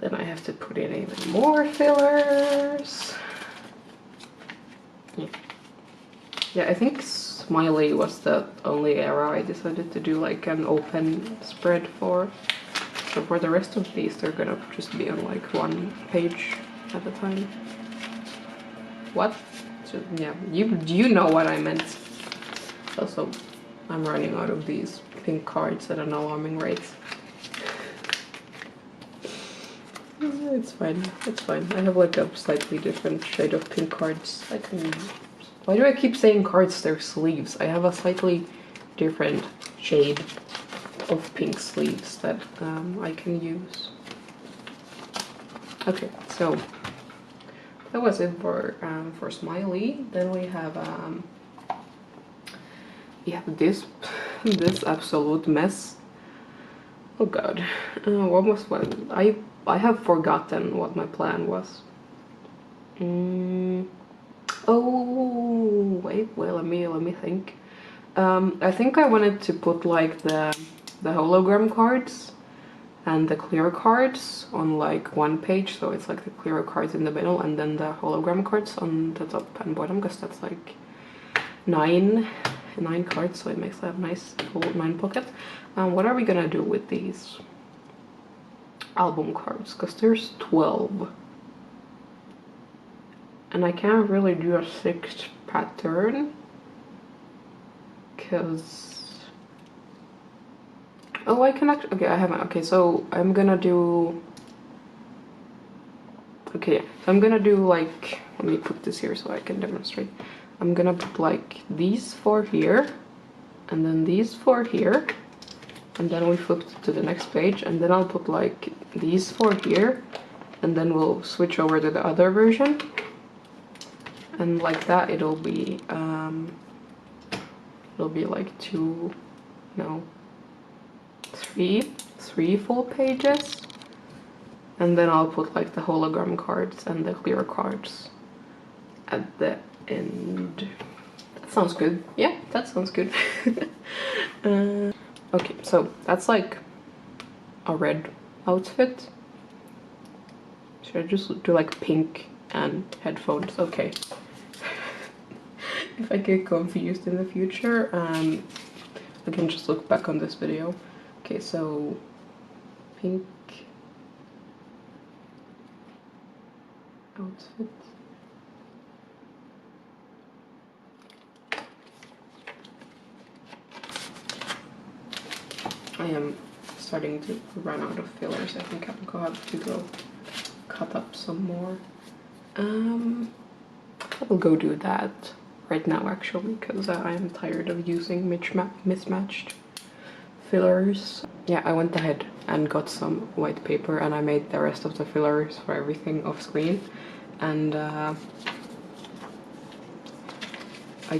Then I have to put in even more fillers. Yeah, I think Smiley was the only era I decided to do like an open spread for. So for the rest of these, they're gonna just be on like one page at a time. What? So, yeah, you know what I meant. Also, I'm running out of these pink cards at an alarming rate. It's fine, it's fine. I have like a slightly different shade of pink cards I can use. Why do I keep saying cards? They're sleeves. I have a slightly different shade of pink sleeves that I can use. Okay, so that was it for Smiley. Then we have this absolute mess. Oh god, what was one? I have forgotten what my plan was. Oh wait, well let me think. I think I wanted to put like the hologram cards and the clear cards on like one page, so it's like the clear cards in the middle and then the hologram cards on the top and bottom, because that's like nine cards, so it makes a nice full 9 pocket. What are we gonna do with these album cards? Because there's 12. And I can't really do a 6th pattern. Because... oh, I can actually... okay, I haven't... okay, so I'm gonna do... okay, so I'm gonna do like... let me put this here so I can demonstrate. I'm gonna put like these 4 here, and then these 4 here, and then we flip to the next page, and then I'll put like these 4 here, and then we'll switch over to the other version, and like that it'll be like 2, no, 3 full pages, and then I'll put like the hologram cards and the clear cards at the end. That sounds good. Yeah, that sounds good. Okay, so that's like a red outfit. Should I just do like pink and headphones? Okay. If I get confused in the future, I can just look back on this video. Okay, so pink outfit. I am starting to run out of fillers. I think I'm gonna have to go cut up some more. I will go do that right now actually, because I am tired of using mismatched fillers. Yeah, I went ahead and got some white paper and I made the rest of the fillers for everything off screen, and I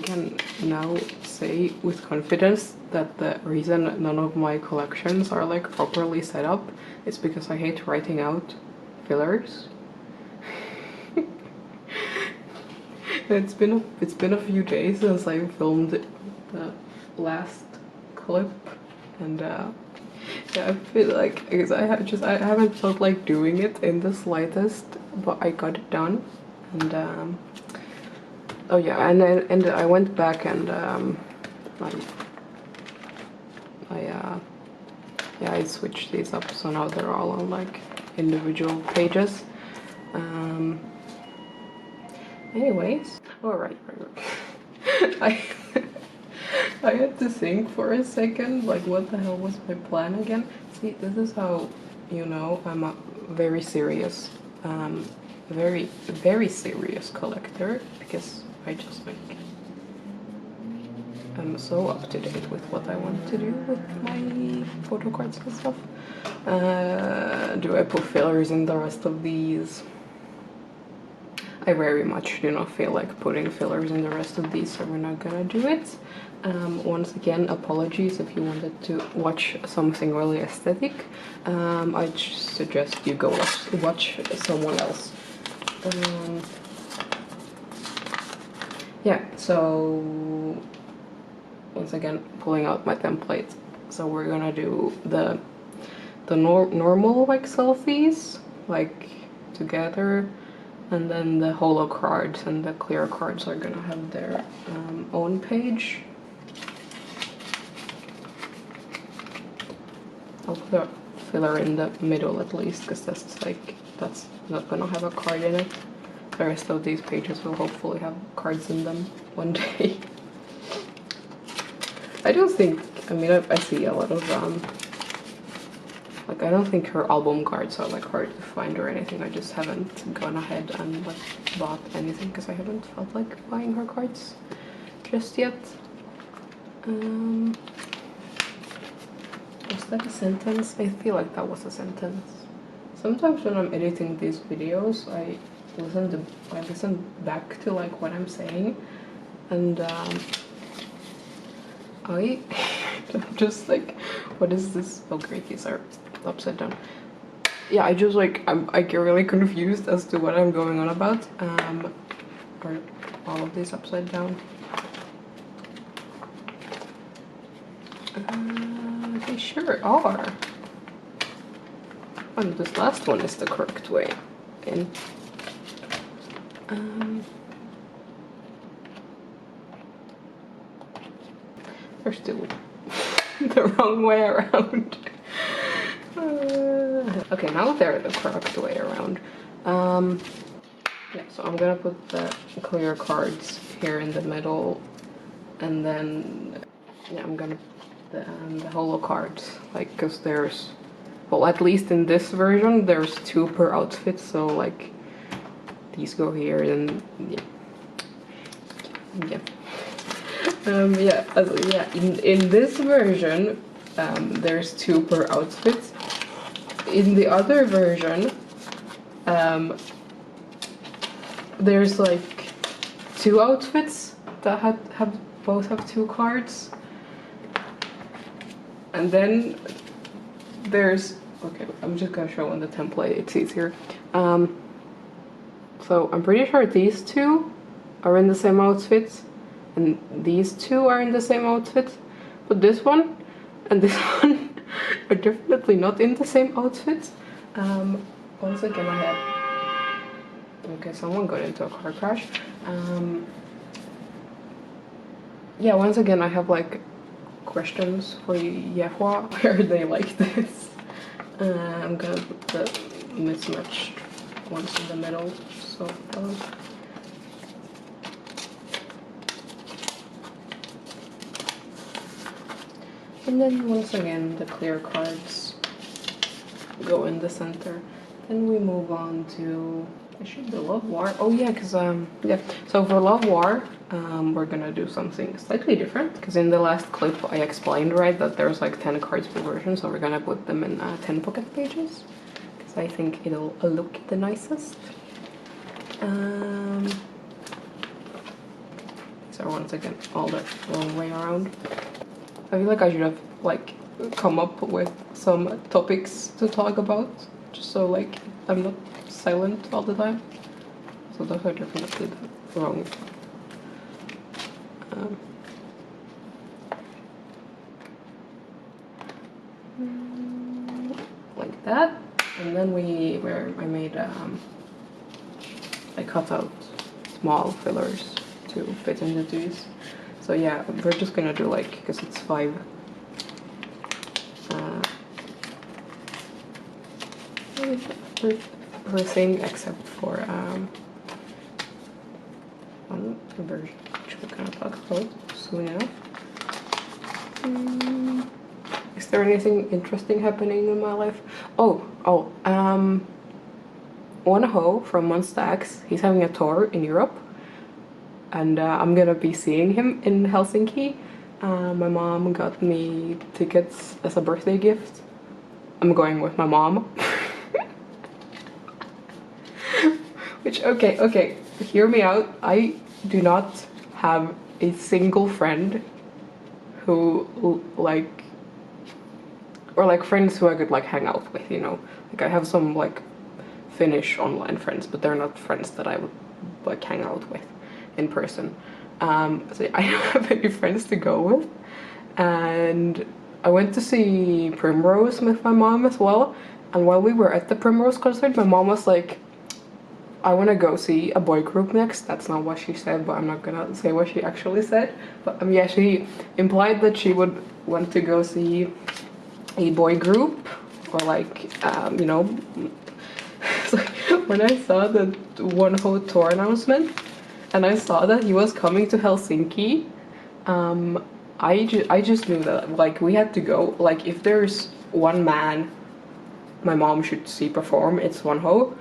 can now say with confidence that the reason none of my collections are like properly set up is because I hate writing out fillers. It's been a few days since I filmed the last clip, and yeah, I feel like because I haven't felt like doing it in the slightest, but I got it done, and oh yeah, and I went back and yeah, I switched these up, so now they're all on like individual pages. Anyways, alright. I I had to think for a second, like what the hell was my plan again? See, this is how you know I'm a very serious, very serious collector, because I just like I'm so up to date with what I want to do with my photo cards and stuff. Do I put fillers in the rest of these? I very much do not feel like putting fillers in the rest of these, so we're not gonna do it. Once again, apologies if you wanted to watch something really aesthetic. I suggest you go watch someone else. Yeah, so once again, pulling out my template. So we're gonna do the normal like selfies, like together. And then the holo cards and the clear cards are gonna have their own page. I'll put a filler in the middle at least, because that's not gonna have a card in it. The rest of these pages will hopefully have cards in them one day. I don't think, I mean, I see a lot of like I don't think her album cards are like hard to find or anything. I just haven't gone ahead and like bought anything because I haven't felt like buying her cards just yet. Was that a sentence? I feel like that was a sentence. Sometimes when I'm editing these videos, I listen back to like what I'm saying, and I'm just like, what is this? Oh great, these are upside down. Yeah, I just like I get really confused as to what I'm going on about. Are all of these upside down? They sure are. And this last one is the correct way in. They're still the wrong way around. Okay, now they're the correct way around. Yeah, so I'm gonna put the clear cards here in the middle, and then yeah, I'm gonna put the holo cards, like, because there's, well, at least in this version there's 2 per outfit, so like these go here, and yeah. Yeah, in this version there's 2 per outfit. In the other version there's like 2 outfits that both have 2 cards, and then there's, okay, I'm just gonna show on the template, it's easier. So I'm pretty sure these 2 are in the same outfits, and these 2 are in the same outfit, but this one and this one are definitely not in the same outfit. Once again, I have, okay, someone got into a car crash. Yeah, once again, I have like questions for Yehua. Why are they like this? I'm gonna put the mismatched ones in the middle, so and then once again the clear cards go in the center. Then we move on to, I should do Love War. Oh yeah, because yeah, so for Love War we're gonna do something slightly different, because in the last clip I explained, right, that there's like 10 cards per version, so we're gonna put them in 10 pocket pages, because I think it'll look the nicest. These are once again all the wrong way around. I feel like I should have like come up with some topics to talk about, just so like I'm not silent all the time. So those are definitely the wrong. Like that, and then I made I cut out small fillers to fit into these. So yeah, we're just gonna do like, because it's 5 everything except for one version which we're gonna talk about soon enough. Is there anything interesting happening in my life? One ho from Monstax, he's having a tour in Europe, and I'm gonna be seeing him in Helsinki. My mom got me tickets as a birthday gift. I'm going with my mom. Which, okay, hear me out. I do not have a single friend who like, or like friends who I could like hang out with, you know. Like I have some like Finnish online friends, but they're not friends that I would like hang out with in person. So I don't have any friends to go with, and I went to see Primrose with my mom as well. And while we were at the Primrose concert, my mom was like, I want to go see a boy group next. That's not what she said, but I'm not gonna say what she actually said. But yeah, she implied that she would want to go see a boy group, or like you know. So when I saw the one whole tour announcement, and I saw that he was coming to Helsinki, I just knew that like we had to go. Like if there's one man my mom should see perform, it's Wonho.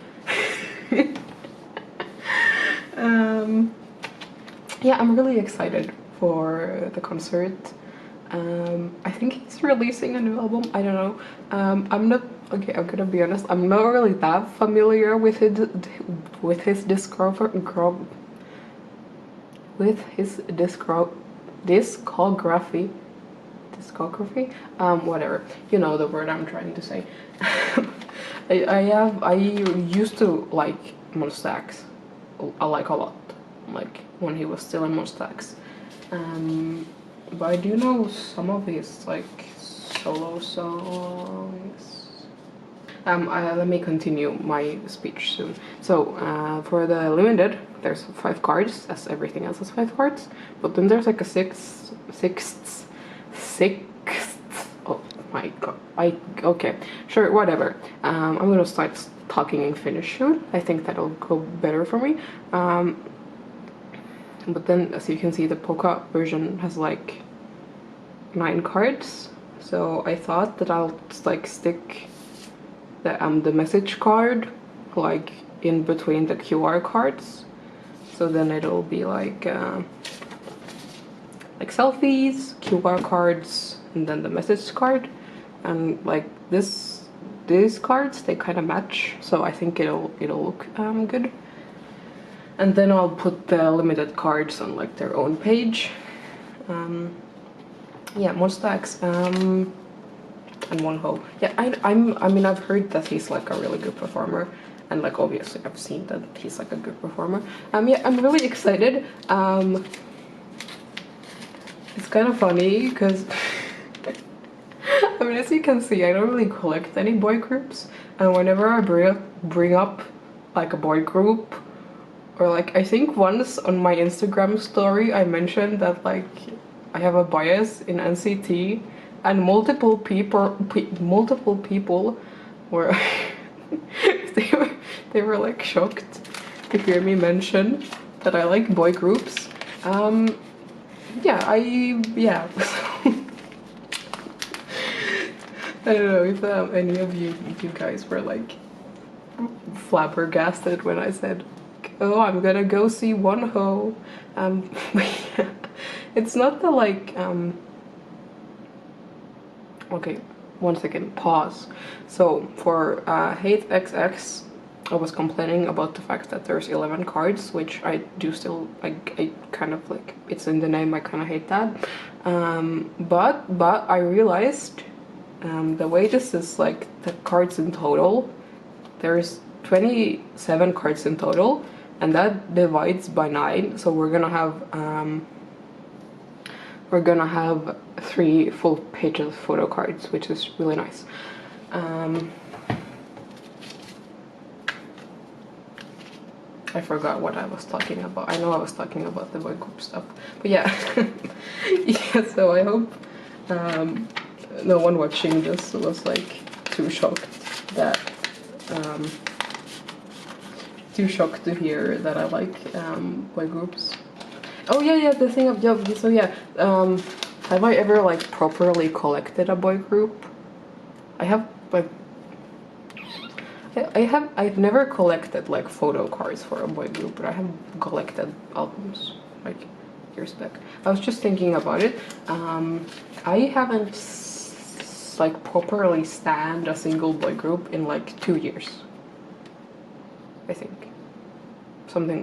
Yeah, I'm really excited for the concert. I think he's releasing a new album. I don't know. I'm not okay. I'm gonna be honest. I'm not really that familiar with his discography. Whatever. You know the word I'm trying to say. I used to like Monstax. I like a lot. Like when he was still in Monstax. But I do know some of his like solo songs. Let me continue my speech soon. So for the limited, there's 5 cards, as everything else has 5 cards. But then there's like a sixth. Oh my god. Okay, sure, whatever. I'm gonna start talking in Finnish soon. I think that'll go better for me. But then, as you can see, the Poca version has like 9 cards. So I thought that I'll just like stick the message card like in between the QR cards. So then it'll be like selfies, QR cards, and then the message card. And like these cards, they kind of match. So I think it'll look good. And then I'll put the limited cards on like their own page. Yeah, Monstax and Wonho. Yeah, I mean I've heard that he's like a really good performer, and like obviously I've seen that he's like a good performer. Yeah, I'm really excited. It's kind of funny because I mean, as you can see, I don't really collect any boy groups, and whenever I bring up like a boy group, or like I think once on my Instagram story I mentioned that like I have a bias in NCT, and multiple people were they were like shocked to hear me mention that I like boy groups. Yeah, I don't know if any of you guys were like flabbergasted when I said, oh, I'm gonna go see Wonho. Yeah, it's not the like okay, one second, pause. So for Hate XX, I was complaining about the fact that there's 11 cards, which I do still, I kind of like, it's in the name, I kind of hate that. But I realized the way this is like the cards in total, there's 27 cards in total, and that divides by 9, so we're gonna have 3 full pages of photo cards, which is really nice. I forgot what I was talking about. I know I was talking about the boy group stuff, but yeah. Yeah, so I hope no one watching this was like too shocked to hear that I like boy groups. Oh yeah, the thing of so yeah, have I ever like properly collected a boy group? I have like I've never collected like photo cards for a boy group, but I have collected albums like years back. I was just thinking about it. I haven't like properly stand a single boy group in like 2 years. I think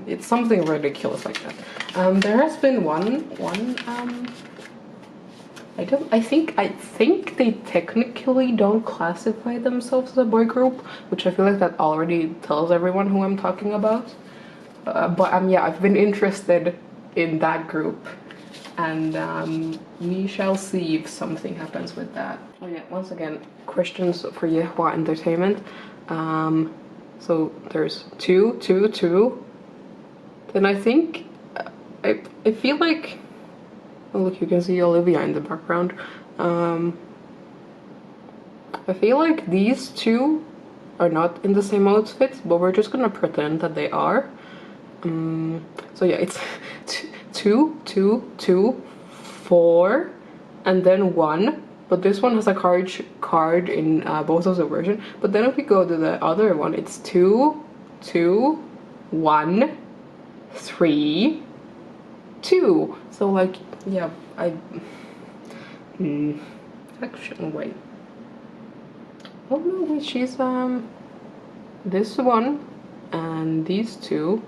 it's something ridiculous like that. There has been one I think they technically don't classify themselves as a boy group, which I feel like that already tells everyone who I'm talking about. But yeah, I've been interested in that group, and we shall see if something happens with that. Oh yeah, once again, questions for Yehua Entertainment. So there's 2, 2, 2. Then I think I feel like. Oh look, you can see Olivia in the background. I feel like these 2 are not in the same outfits, but we're just gonna pretend that they are. So yeah, it's 2, 2, 2, 4, and then 1. But this one has a card in both of the versions. But then if we go to the other one, it's 2, 2, 1, 3, 2. So like, yeah, actually, wait. Oh no, wait, she's this one and these 2.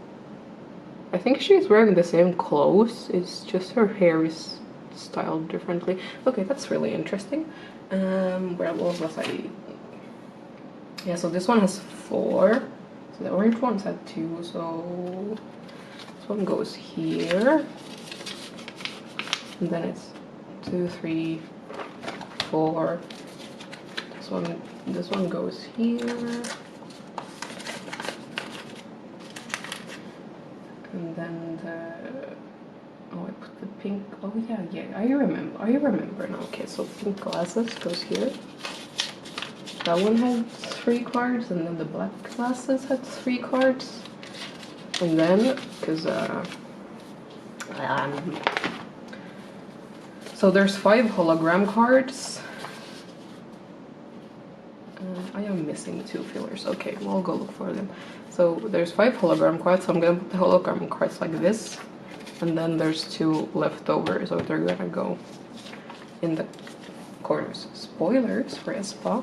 I think she's wearing the same clothes. It's just her hair is styled differently. Okay, that's really interesting. Where was I? Yeah, so this one has 4. So the orange one's had 2. So this one goes here. And then it's 2, 3, 4. This one goes here. And then I put the pink. Oh yeah, I remember now. Okay, so pink glasses goes here. That one had 3 cards, and then the black glasses had 3 cards. And then because so there's 5 hologram cards. I am missing 2 fillers. Okay, we'll go look for them. So there's 5 hologram cards. So I'm gonna put the hologram cards like this, and then there's 2 left over. So they're gonna go in the corners. Spoilers for aespaa.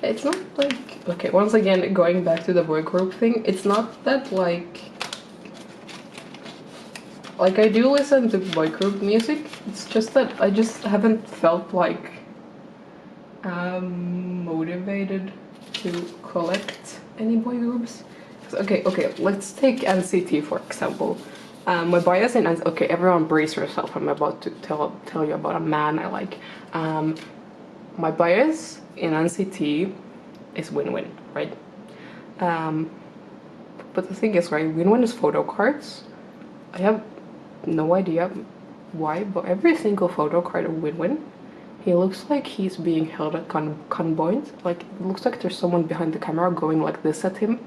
It's not like, okay, once again, going back to the boy group thing, it's not that like I do listen to boy group music, it's just that I just haven't felt like motivated to collect any boy groups. Okay, let's take NCT for example. My bias in okay, everyone brace yourself, I'm about to tell you about a man I like. My bias in NCT is Win-Win, right? But the thing is, right, Win-Win is photo cards. I have no idea why, but every single photo card of Win-Win, he looks like he's being held at gunpoint. Like, it looks like there's someone behind the camera going like this at him.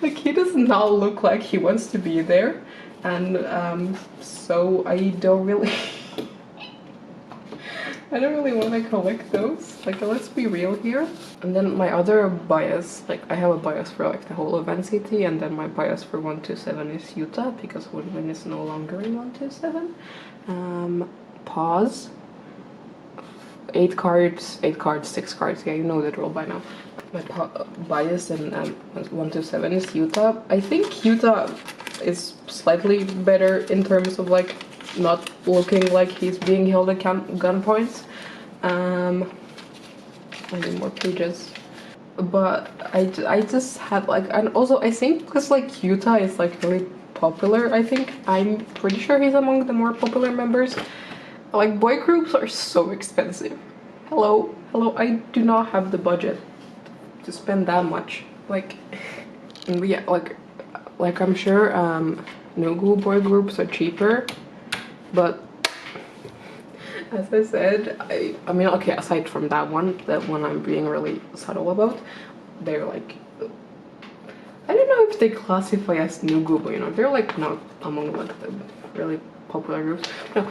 Like, he does not look like he wants to be there. And so I don't really I don't really want to collect those. Like, let's be real here. And then my other bias, like I have a bias for like the whole event city, and then my bias for 127 is Utah because Woodman is no longer in 127. Pause. 8 cards, 6 cards. Yeah, you know the drill by now. My bias in 127 is Utah. I think Utah is slightly better in terms of like not looking like he's being held at gunpoint. I need more pages. But I just had like, and also I think because like Utah is like really popular, I think I'm pretty sure he's among the more popular members. Like, boy groups are so expensive. Hello, I do not have the budget to spend that much. Like, and yeah, like I'm sure Nugu boy groups are cheaper, but as I said, I mean, okay, aside from that one I'm being really subtle about, they're like, I don't know if they classify as Nugu, but you know, they're like not among like the really popular groups. No,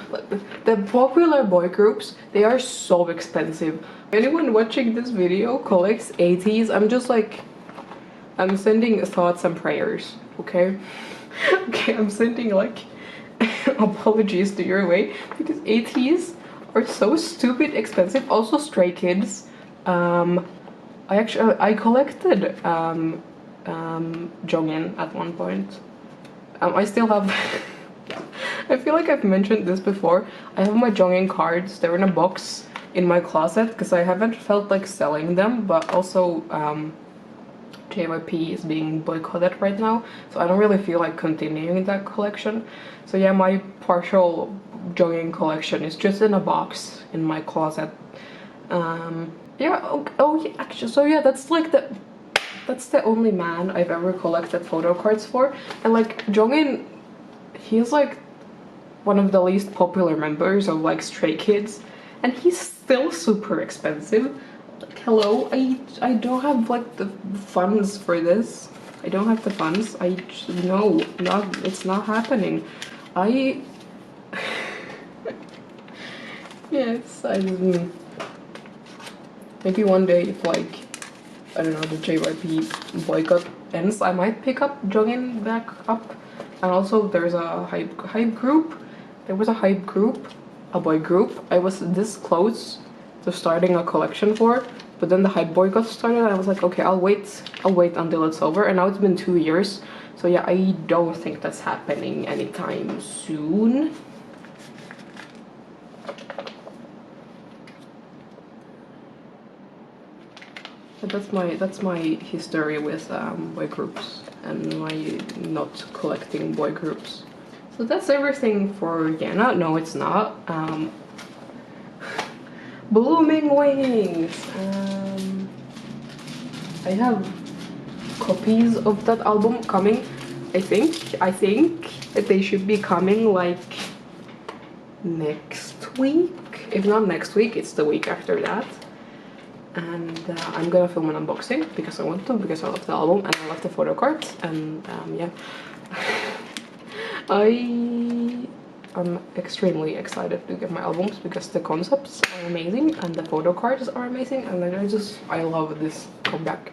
the popular boy groups, they are so expensive. Anyone watching this video collects 80s, I'm just like, I'm sending thoughts and prayers, okay? Okay, I'm sending like apologies to your way because 80s are so stupid expensive. Also Stray Kids. I collected Jongin at one point. I still have I feel like I've mentioned this before. I have my Jongin cards. They're in a box in my closet because I haven't felt like selling them, but also JYP is being boycotted right now, so I don't really feel like continuing that collection. So yeah, my partial Jongin collection is just in a box in my closet. Yeah, oh yeah, actually, so yeah, that's the only man I've ever collected photo cards for. And like Jongin, he's like one of the least popular members of like Stray Kids, and he's still super expensive. Like, hello, I don't have like the funds for this. I don't have the funds. No, it's not happening. Yes, maybe one day if like, I don't know, the JYP boycott ends, I might pick up Jongin back up. And also there's a hype group. There was a hype group, a boy group I was this close to starting a collection for, but then the hype boycott started and I was like, okay, I'll wait until it's over, and now it's been 2 years. So yeah, I don't think that's happening anytime soon. But that's my history with boy groups and my not collecting boy groups. So that's everything for Yena. No, it's not. Blooming Wings. I have copies of that album coming. I think that they should be coming like next week. If not next week, it's the week after that. And I'm gonna film an unboxing because I want to, because I love the album and I love the photo cards, and yeah. I'm extremely excited to get my albums because the concepts are amazing and the photo cards are amazing, and I love this comeback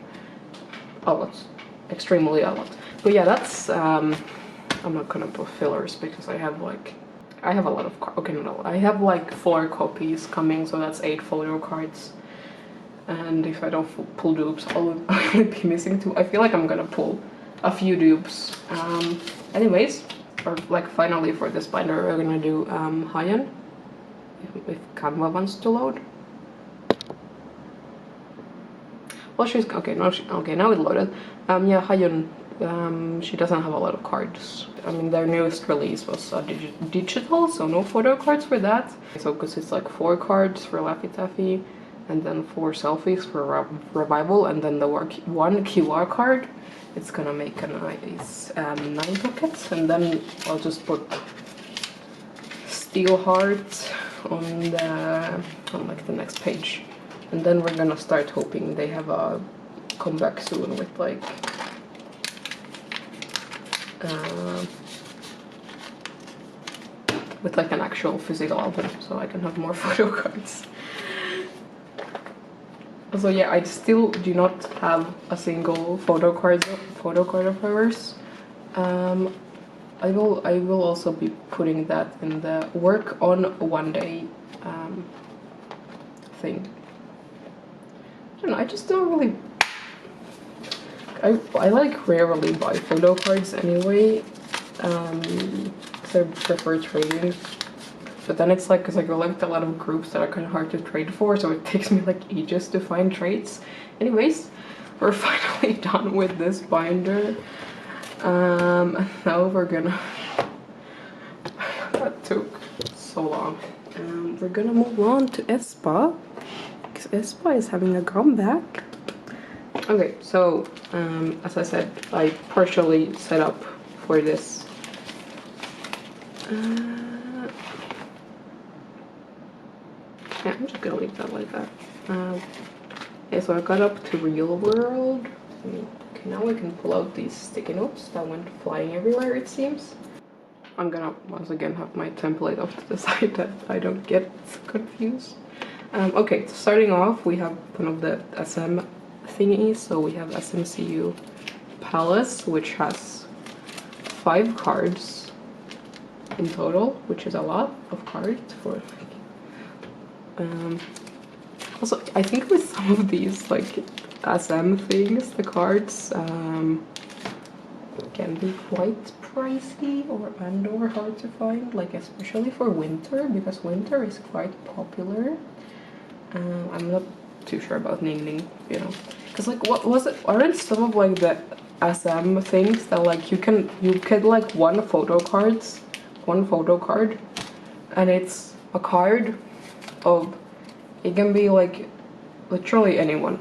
a lot, extremely a lot. But yeah, that's I'm not gonna put fillers because I have a lot of okay, no, I have like 4 copies coming, so that's 8 photo cards. And if I don't pull dupes, I'll be missing 2. I feel like I'm gonna pull a few dupes. Anyways, or like finally for this binder, we're gonna do Hyun, if Canva wants to load. Well, she's okay. Now it loaded. Yeah, Hyun. She doesn't have a lot of cards. I mean, their newest release was digital, so no photo cards for that. So because it's like 4 cards for Laffy Taffy, and then 4 selfies for Revival, and then the 1 QR card. It's gonna make a nice 9 pockets, and then I'll just put Steel Heart on like the next page, and then we're gonna start hoping they have a comeback soon with like an actual physical album, so I can have more photo cards. So yeah, I still do not have a single photo card of hers. I will also be putting that in the work on one day thing. I don't know, I just don't really. I like rarely buy photo cards anyway, because I prefer trading. But then it's like, because I collect a lot of groups that are kind of hard to trade for, so it takes me like ages to find trades. Anyways, we're finally done with this binder. Now we're gonna. That took so long. We're gonna move on to aespaa, because aespaa is having a comeback. Okay, so as I said, I partially set up for this. Yeah, I'm just gonna leave that like that. Yeah, so I got up to real world. Okay, now I can pull out these sticky notes that went flying everywhere, it seems. I'm gonna once again have my template off to the side that I don't get confused. Okay, so starting off, we have one of the SM thingies. So we have SMCU Palace, which has 5 cards in total, which is a lot of cards for. Also, I think with some of these like SM things, the cards can be quite pricey or hard to find, like especially for winter, because winter is quite popular. I'm not too sure about Ning Ning, you know, because like what was it? Aren't some of like the SM things that like you get like one photo card, and it's a card of, it can be like literally anyone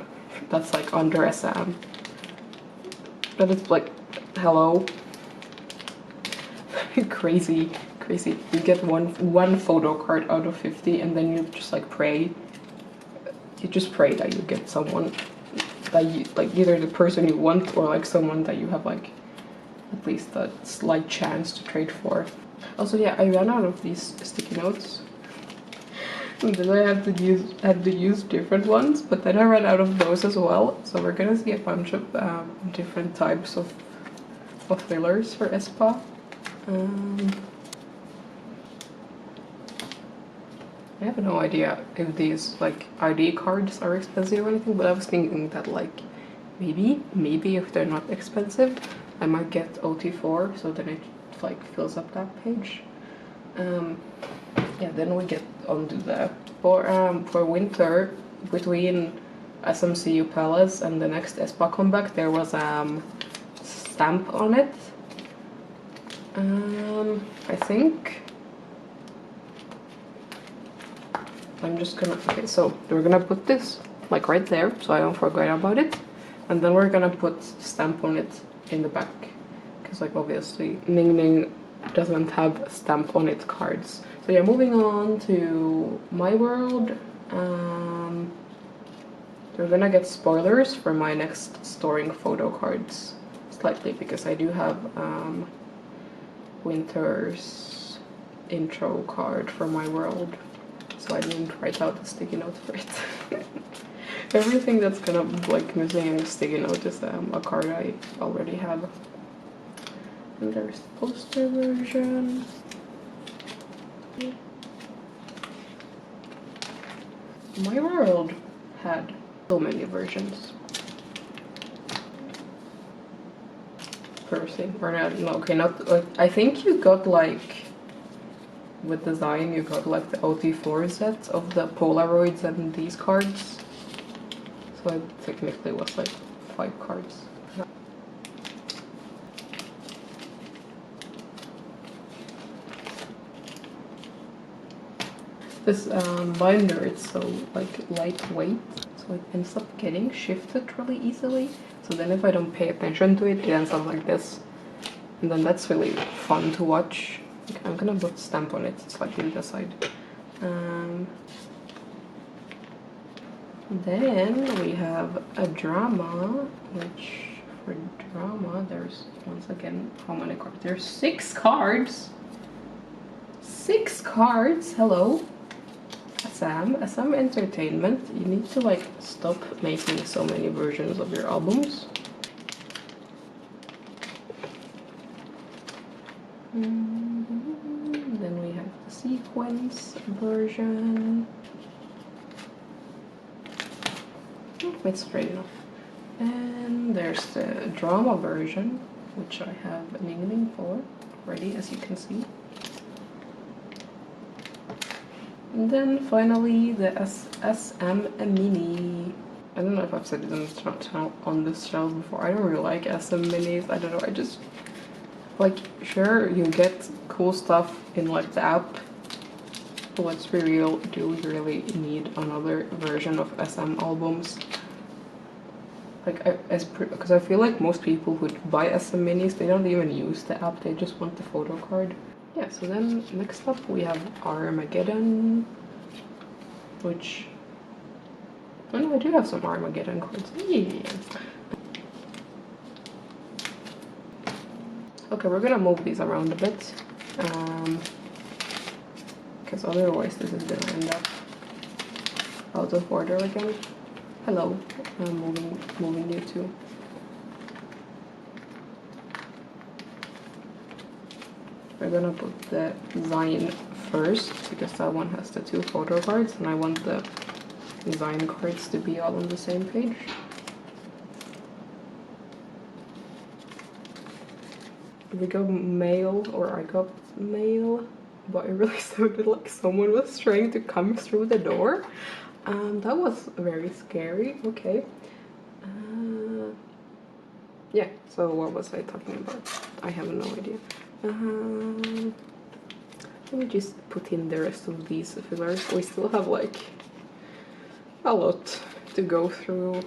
that's like under SM, but it's like, hello. crazy. You get one photo card out of 50, and then you just like pray. You just pray that you get someone that you like, either the person you want or like someone that you have like at least a slight chance to trade for. Also, yeah, I ran out of these sticky notes. And then I had to use different ones, but then I ran out of those as well. So we're gonna see a bunch of different types of fillers for aespaa. I have no idea if these like ID cards are expensive or anything, but I was thinking that like maybe if they're not expensive, I might get OT4, so then it like fills up that page. Yeah, then we get onto the for winter, between SMCU Palace and the next aespaa comeback, there was stamp on it. I think I'm just gonna, okay, so we're gonna put this like right there so I don't forget about it, and then we're gonna put stamp on it in the back, because like obviously Ning Ning doesn't have stamp on it cards. So yeah, moving on to my world. We're gonna get spoilers for my next storing photo cards slightly, because I do have winter's intro card for my world, so I didn't write out a sticky note for it. Everything that's kind of like missing a sticky note is a card I already have. And there's the poster version. My world had so many versions. Person or not? No, okay, not like, I think you got like, with design you got like the OT4 set of the Polaroids and these cards, so it technically was like 5 cards. This binder is so like lightweight, so it ends up getting shifted really easily. So then if I don't pay attention to it, it ends up like this, and then that's really fun to watch. Okay, I'm gonna put stamp on it slightly to the side. Then we have a drama, which for drama there's, once again, how many cards? There's 6 cards. 6 cards. Hello. That's SM Entertainment, you need to like stop making so many versions of your albums. Then we have the sequence version. It's straight enough. And there's the drama version, which I have an evening for already, as you can see. And then finally the SM Mini. I don't know if I've said it on this channel before. I don't really like SM Minis. I don't know, I just like, sure, you get cool stuff in like the app, but let's be real, do we really need another version of SM albums? Like, because I feel like most people who buy SM Minis, they don't even use the app, they just want the photo card. Yeah, so then next up we have Armageddon, which, oh no, I do have some Armageddon cards. Yeah. Okay, we're gonna move these around a bit, because otherwise this is gonna end up out of order again. Hello, I'm moving you too. We're gonna put the design first, because that one has the 2 photo cards, and I want the design cards to be all on the same page. We got mail, or I got mail, but it really sounded like someone was trying to come through the door. That was very scary. Okay. Yeah, so what was I talking about? I have no idea. Let me just put in the rest of these fillers. We still have like a lot to go through.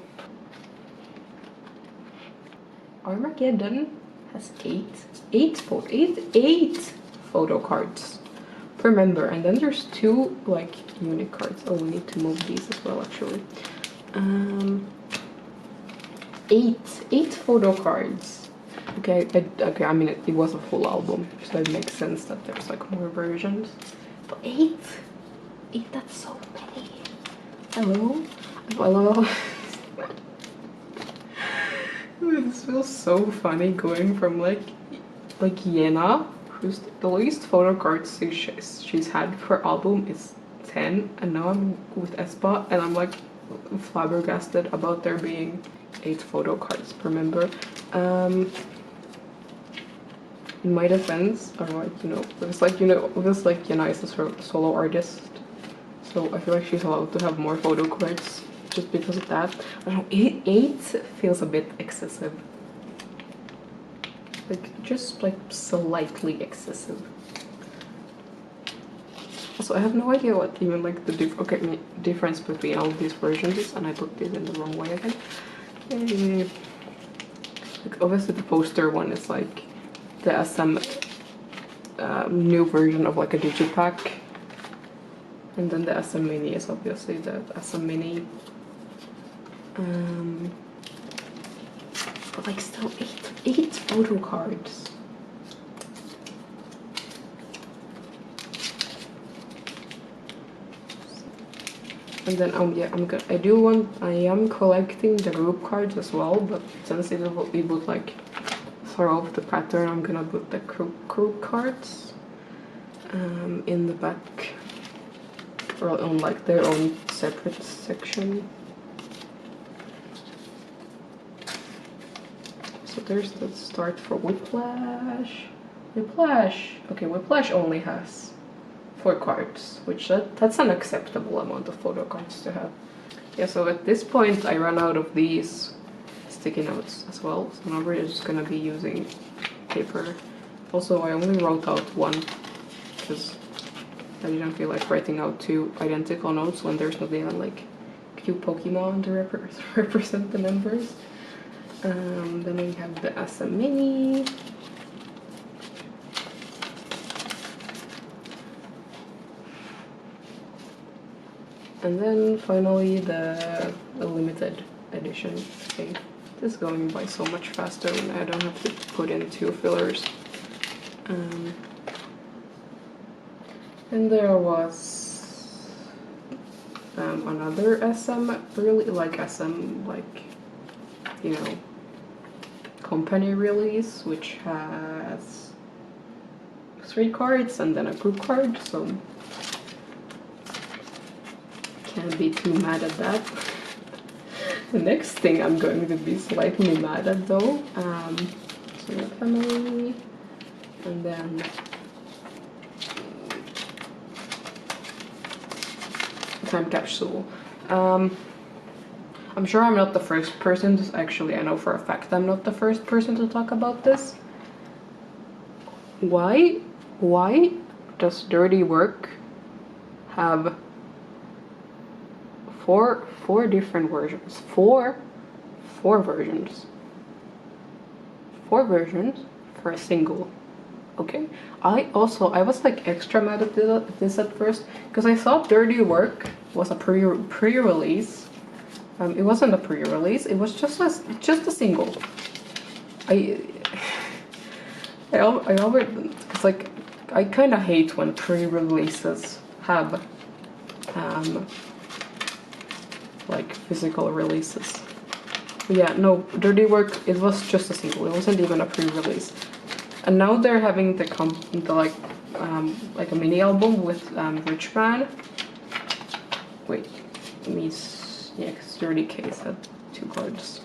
Armageddon has eight photo cards per member, and then there's 2 like unique cards. Oh, we need to move these as well, actually. 8 photo cards. Okay, okay. I mean, it was a full album, so it makes sense that there's like more versions. But 8, that's so many. Hello. This feels so funny going from like Yena, who's the least photo cards she's had per album is 10, and now I'm with aespaa and I'm like flabbergasted about there being 8 photo cards per member. In my defense, or like, you know, it's like, you know, this like Yena is a solo artist, so I feel like she's allowed to have more photo cards just because of that. I don't know, 8 feels a bit excessive. Like, just like slightly excessive. Also, I have no idea what even like the difference between all these versions is, and I put this in the wrong way again. Like, obviously the poster one is like the SM new version of like a digipack, and then the SM Mini is obviously the SM Mini. But like still 8 photo cards. And then yeah, I am collecting the group cards as well, but since it would like throw off the pattern, I'm gonna put the group cards in the back, or on like their own separate section. So there's the start for Whiplash. Okay, Whiplash only has 4 cards, which that's an acceptable amount of photo cards to have. Yeah, so at this point I ran out of these sticky notes as well, so now we're just gonna be using paper. Also, I only wrote out 1 because I didn't feel like writing out 2 identical notes when there's not even like cute Pokemon to represent the members. Then we have the SM Mini. And then finally the limited edition thing. This is going by so much faster and I don't have to put in 2 fillers. And there was another SM, really like SM, like, you know, company release, which has 3 cards and then a group card, so can't be too mad at that. The next thing I'm going to be slightly mad at though, so family, and then time capsule. I'm sure I'm not the first person to, actually I know for a fact I'm not the first person to talk about this. Why does Dirty Work have four different versions? Four versions. 4 versions for a single. Okay. I was like extra mad at this at first because I thought Dirty Work was a pre-release. It wasn't a pre-release. It was just a single. I always, because like I kind of hate when pre-releases have like physical releases. But yeah, no, Dirty Work, it was just a single. It wasn't even a pre-release. And now they're having the like a mini album with Rich Man. Wait, let me yeah, because Dirty Case had 2 cards.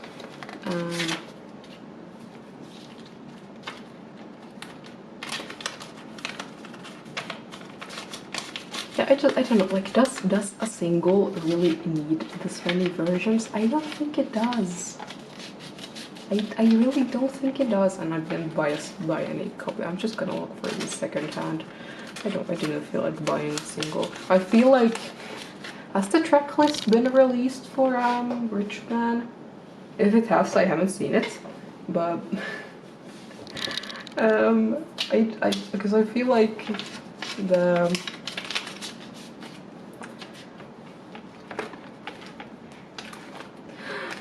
Yeah, I don't know, like, does a single really need this many versions? I don't think it does. I really don't think it does, and I didn't buy any copy. I'm just gonna look for these secondhand. I didn't feel like buying a single. I feel like, has the track list been released for Rich Man? If it has, I haven't seen it, but because I feel like the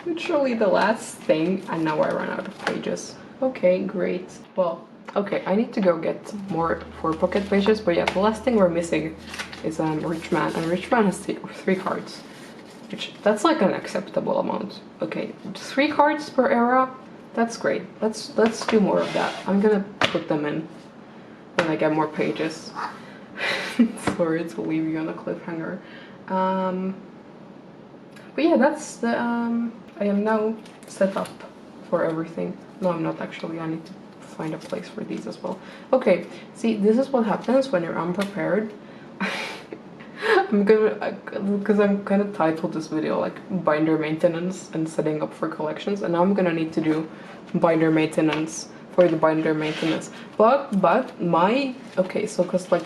literally the last thing, and now I run out of pages. Okay, great. Well, okay, I need to go get more 4 pocket pages, but yeah, the last thing we're missing is Rich Man, and Rich Man has 3 cards, which that's like an acceptable amount. Okay, 3 cards per era, that's great. Let's do more of that. I'm gonna put them in when I get more pages. Sorry to leave you on a cliffhanger. But yeah, that's the I am now set up for everything. No, I'm not actually. I need to find a place for these as well. Okay, see, this is what happens when you're unprepared. Because I'm gonna title this video like binder maintenance and setting up for collections, and now I'm gonna need to do binder maintenance for the binder maintenance. But okay, so because like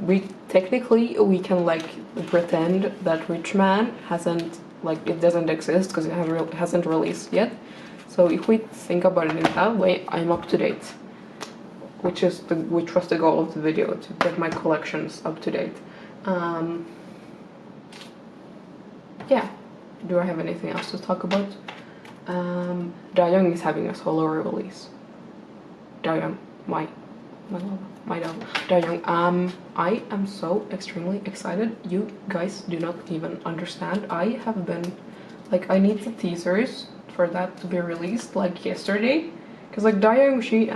we technically we can like pretend that Rich Man hasn't, like, it doesn't exist because it hasn't released yet. So if we think about it in that way, I'm up to date, which was the goal of the video, to get my collections up to date. Yeah, do I have anything else to talk about? Dayoung is having a solo release. Dayoung, my love, my dog. Dayoung, I am so extremely excited. You guys do not even understand. I have been, like, I need the teasers for that to be released, like, yesterday. Because, like, Dayoung, she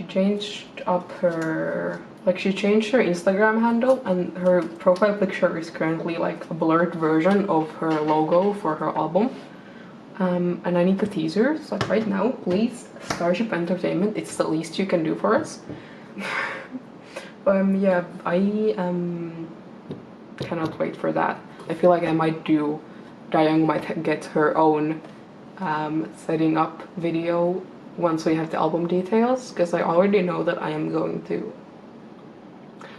changed up her, like, she changed her Instagram handle, and her profile picture is currently, like, a blurred version of her logo for her album. And I need the teasers, like, right now, please, Starship Entertainment, it's the least you can do for us. Yeah, I cannot wait for that. I feel like I might do, Dayoung might get her own setting up video once we have the album details, because I already know that I am going to,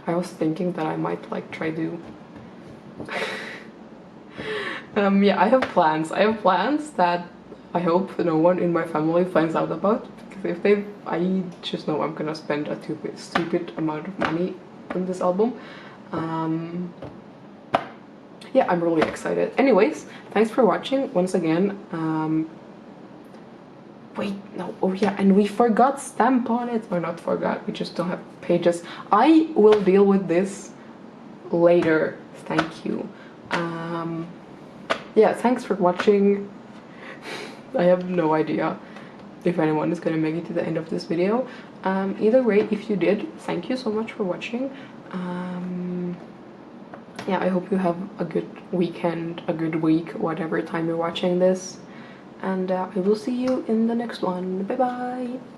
I was thinking that I might, like, try to yeah, I have plans that I hope no one in my family finds out about, because if they, I just know I'm gonna spend a stupid amount of money on this album. Yeah, I'm really excited. Anyways, thanks for watching once again. Wait, no, oh yeah, and we forgot stamp on it, or not forgot, we just don't have pages. I will deal with this later. Thank you. Yeah, thanks for watching. I have no idea if anyone is gonna make it to the end of this video. Either way, if you did, thank you so much for watching. Yeah, I hope you have a good weekend, a good week, whatever time you're watching this, and I will see you in the next one. Bye bye.